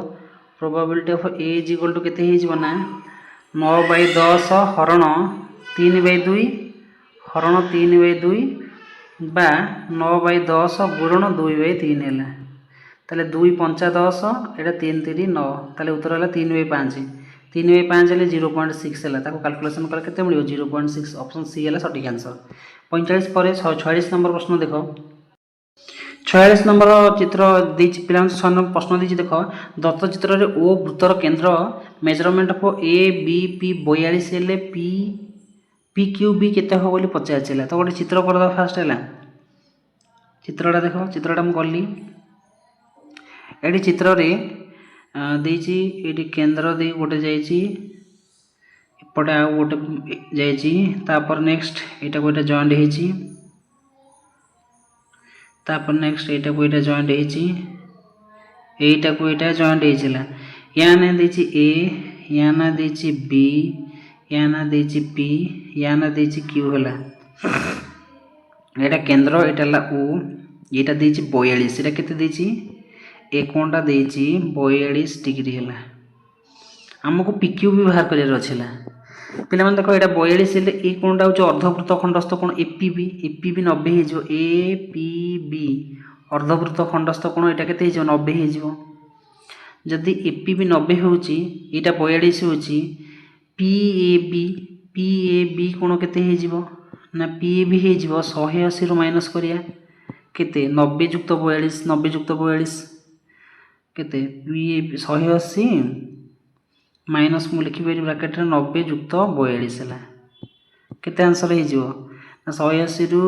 probability of A is equal to केते हे जिवो ना 9/10 हरण 3/2 हरण 3/2 बा 9/10 गुणन 2/3 हैला ताले 2 5 10 एटा 3 3 9 ताले उत्तर हैला 3/5 3/5 हेले 0.6 हैला ताको कैलकुलेशन कर केते मिलियो 0.6 ऑप्शन सी हैला सटीक आंसर 45 पर 46 नंबर प्रश्न देखो 46 नंबर चित्र देछि पिलान सन प्रश्न देछि देखो दत्त चित्र रे ओ वृत्तर केंद्र measurement of A B P 42 हेले पी पी क्यू बी केते हो बोली पचारछिला तो गोटे चित्र कर द फास्ट हैला चित्रटा देखो चित्रटा हम करली एडी चित्र रे देछि एडी केंद्र दे गोटे जाईछि एपटे आ गोटे जाईछि तापर नेक्स्ट एटा गोटे जॉइंट हेछि तापर नेक्स्ट एटा गोटे जॉइंट हेछि এইটা কো এটা জয়েন্ট হয়েছিল या ना देछि ए या ना देछि बी या ना देछि पी या ना देछि क्यू होला एटा केंद्र एटा ला ओ एटा देछि 42 एटा केते देछि ए कोणटा देछि 42 डिग्री होला हमको पीक्यू भी बाहर करियर अछिला पिला मन देखो एटा 42 हेले ए कोणटा हो अर्धवृत्त खंडस्थ कोण एपीबी 90 हे जो एपीबी अर्धवृत्त खंडस्थ कोण एटा केते हे जो 90 हे जो जदि एपीबी 90 होची एटा 42 होची पीएबी कोण केते हे जीवो ना पीएबी हे जीवो 180 रु माइनस करिया केते 90 युक्त 42 90 युक्त 42 केते पीएबी 180 माइनस मु लिखि बेरी ब्रैकेट रे 90 युक्त 42 हला केते आंसर हे जीवो ना 180 रु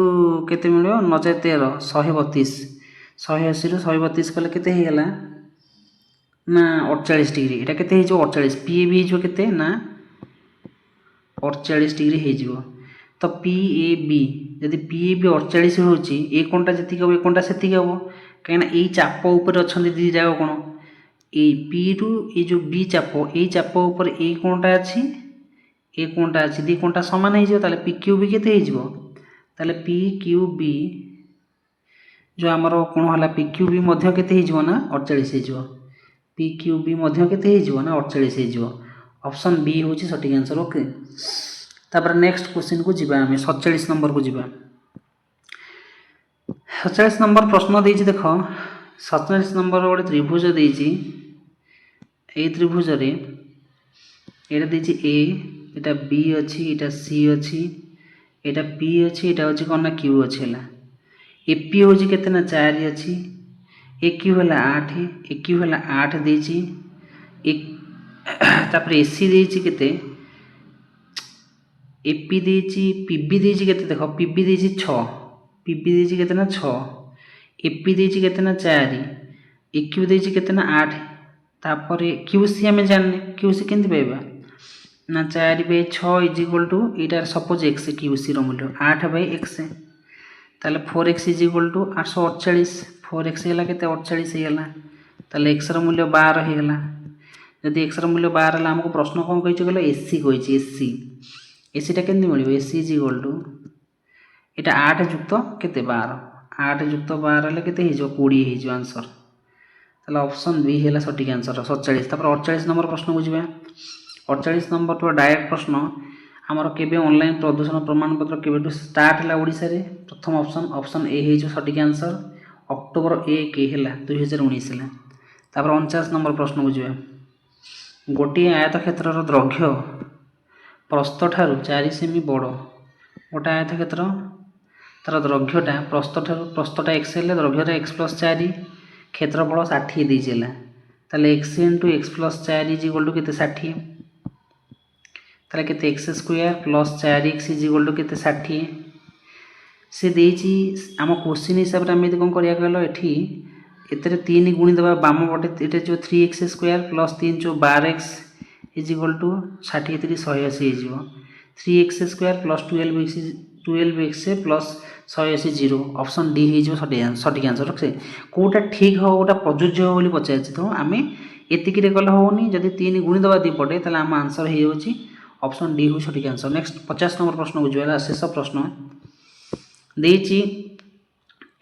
केते मिलियो 913 132 180 रु 132 कले केते हे गेला ना 48 डिग्री एटा केते हे जो 48 पीएबी जो केते ना 48 डिग्री हे जीवो तो पीएबी यदि पीएबी 48 होची ए कोणटा जति को ए कोणटा सेति को कहना ए चाप ऊपर अछंदी दी जाओ कोन ए पी रु ए जो बी चाप ऊपर ए कोणटा अछि ए कोणटा अछि दी कोणटा समान हे जो ताले पीक्यूबी केते हे जीवो ताले पीक्यूबी जो हमरो कोन हला पीक्यूबी मध्य केते हे जीवो ना 48 हे जीवो पीक्यूबी मध्य केते हे जीवो ना 48 हे जीवो ऑप्शन बी होची सटीक आंसर ओके तापर नेक्स्ट क्वेश्चन को जीवा हमें 47 नंबर को जीवा 47 नंबर प्रश्न देछि देखो 47 नंबर गोटे त्रिभुज देछि ए त्रिभुज रे एटा देछि ए एटा बी अछि एटा सी अछि एटा पी अछि एटा अछि कोन ना क्यू अछि हला एपी होछि केते ना 4 अछि ए क्यू हला 8 ए क्यू हला 8 देछि एक तापर एसी देछि केते एपी देछि पीबी देछि केते देखो पीबी देछि 6 पीबी देछि केते ना 6 एपी देछि केते ना 4 एक्यू देछि केते ना 8 तापर क्यूसी हमें जानने क्यूसी केंति पाइबा ना 4/6 is equal to Etah suppose x QC रो मूल्य 8/x ताले 4x is equal to 848 4x हेला केते 48 हेला ताले x रो मूल्य 12 हेला यदि x रो मूल्य 12 हला हमको प्रश्न कोन कहिछ गेलो एसी कहिछ एसी टा केंति मिलिबो एसी इज इक्वल टू एटा 8 युक्त केते 12 8 युक्त 12 ले केते हिजो 20 हिजो आंसर ताले ऑप्शन बी हेला सटीक आंसर 47 तापर 48 नंबर प्रश्न बुझिबा 48 नंबर तो डायरेक्ट प्रश्न हमर केबे ऑनलाइन प्रदूषण प्रमाण पत्र केबे टू स्टार्ट हला ओडिसा रे प्रथम ऑप्शन ए हिजो सटीक आंसर अक्टोबर 1 हेला 2019 हेला तापर 49 नंबर प्रश्न बुझिबा गोटी आयत क्षेत्र रो दैर्घ्य प्रस्थ ठारू 4 सेमी बड़ गोटे आयत क्षेत्र तार दैर्घ्यटा प्रस्थटा एक्स हेले दैर्घ्यटा एक्स प्लस 4 क्षेत्रफल 60 देइजेला ताले x * x + 4 is equal to केते 60 ताले केते x square plus 4x is equal to केते 60 से देइची हम क्वेश्चन हिसाब रे हम कोन करिया कहलो एठी एतरे 3 गुणी दबा बाम पटे एटा जो 3x स्क्वायर प्लस 3 जो 12x इज इक्वल टू 60 3 180 हो 3x square plus 12x plus 180 0 option D हो सटीक आंसर रखे कोटा ठीक हो गोटा प्रযোज्य हो बोली पचार तो आम एतिक कले होनी जदि 3 गुणी दबा दी पटे ताले आम आंसर हो ऑप्शन डी हो सटीक आंसर नेक्स्ट 50 नंबर प्रश्न बुझा शेष प्रश्न देछि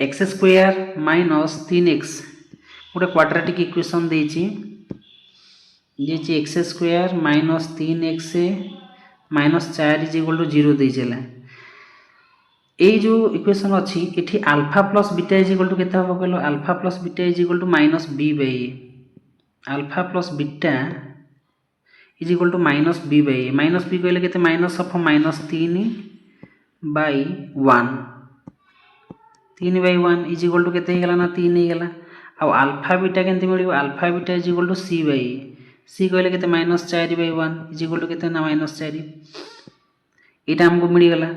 एक्स स्क्वायर माइनस 3x गोटे क्वाड्रेटिक इक्वेशन देछि X square minus 3x minus 4 is equal to 0 देइजेला ए जो इक्वेशन अछि एठी alpha plus beta is equal to केते हो कहलो alpha plus beta is equal to minus b by a alpha plus beta is equal to minus b by a minus b कहले केते minus of minus 3/1 3/1 is equal to केते हेला ना 3 हे गेला आ अल्फा बीटा केंति मिलिबो alpha beta is equal to c by a c कहले केते माइनस 4/1 इज इक्वल टू केते ना माइनस 4 एटा हमको मिल गेला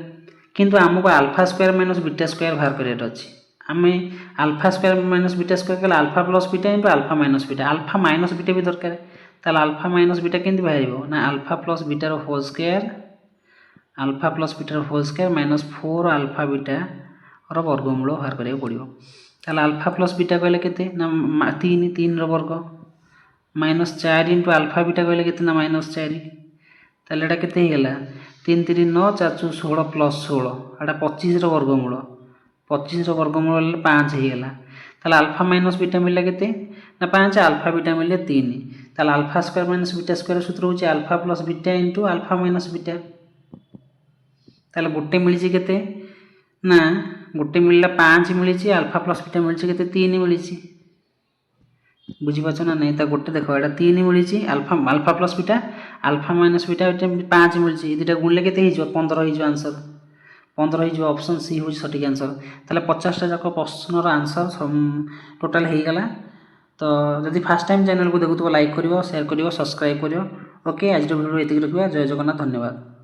किंतु हमको alpha square minus beta square बाहर करिया अछि हमें alpha square minus beta square कहले alpha plus beta into alpha minus beta भी दरकार ताले अल्फा माइनस बीटा केंति बाहरिबो ना अल्फा प्लस बीटा रो whole square minus 4 alpha beta रो वर्गमूल बाहर करिया पड़िबो ताले अल्फा प्लस बीटा कहले केते ना 3 3 रो वर्ग माइनस 4 इंटू अल्फा बीटा कहले केते ना माइनस 4 ताले एटा केते हे गेला 3 3 9 4 4 16 प्लस 16 एटा 25 रो वर्गमूल 25 रो वर्गमूल 5 हे गेला ताले अल्फा माइनस बीटा मिलला केते ना 5 अल्फा बीटा मिलले 3 ताले alpha square minus beta square सूत्र होची alpha plus beta into alpha minus beta ताले गोटे मिली केते ना गोटे मिलला 5 मिली अल्फा प्लस बीटा मिली केते 3 मिली बुझी पाछ ना नहीं ता गोटे देखो एटा 3 मिली alpha alpha plus beta alpha minus beta 5 मिली दुटा गुणले केते हो 15 हो आंसर 15 हो ऑप्शन सी हो सठिक आंसर ताले 50 टा जाक प्रश्न रो आंसर टोटल हो गला तो जदि फर्स्ट टाइम चैनल को देखुथबो लाइक करिवो शेयर करिवो सब्सक्राइब करिवो ओके आज वीडियो एतिक रखिबा जय जगन्नाथ धन्यवाद।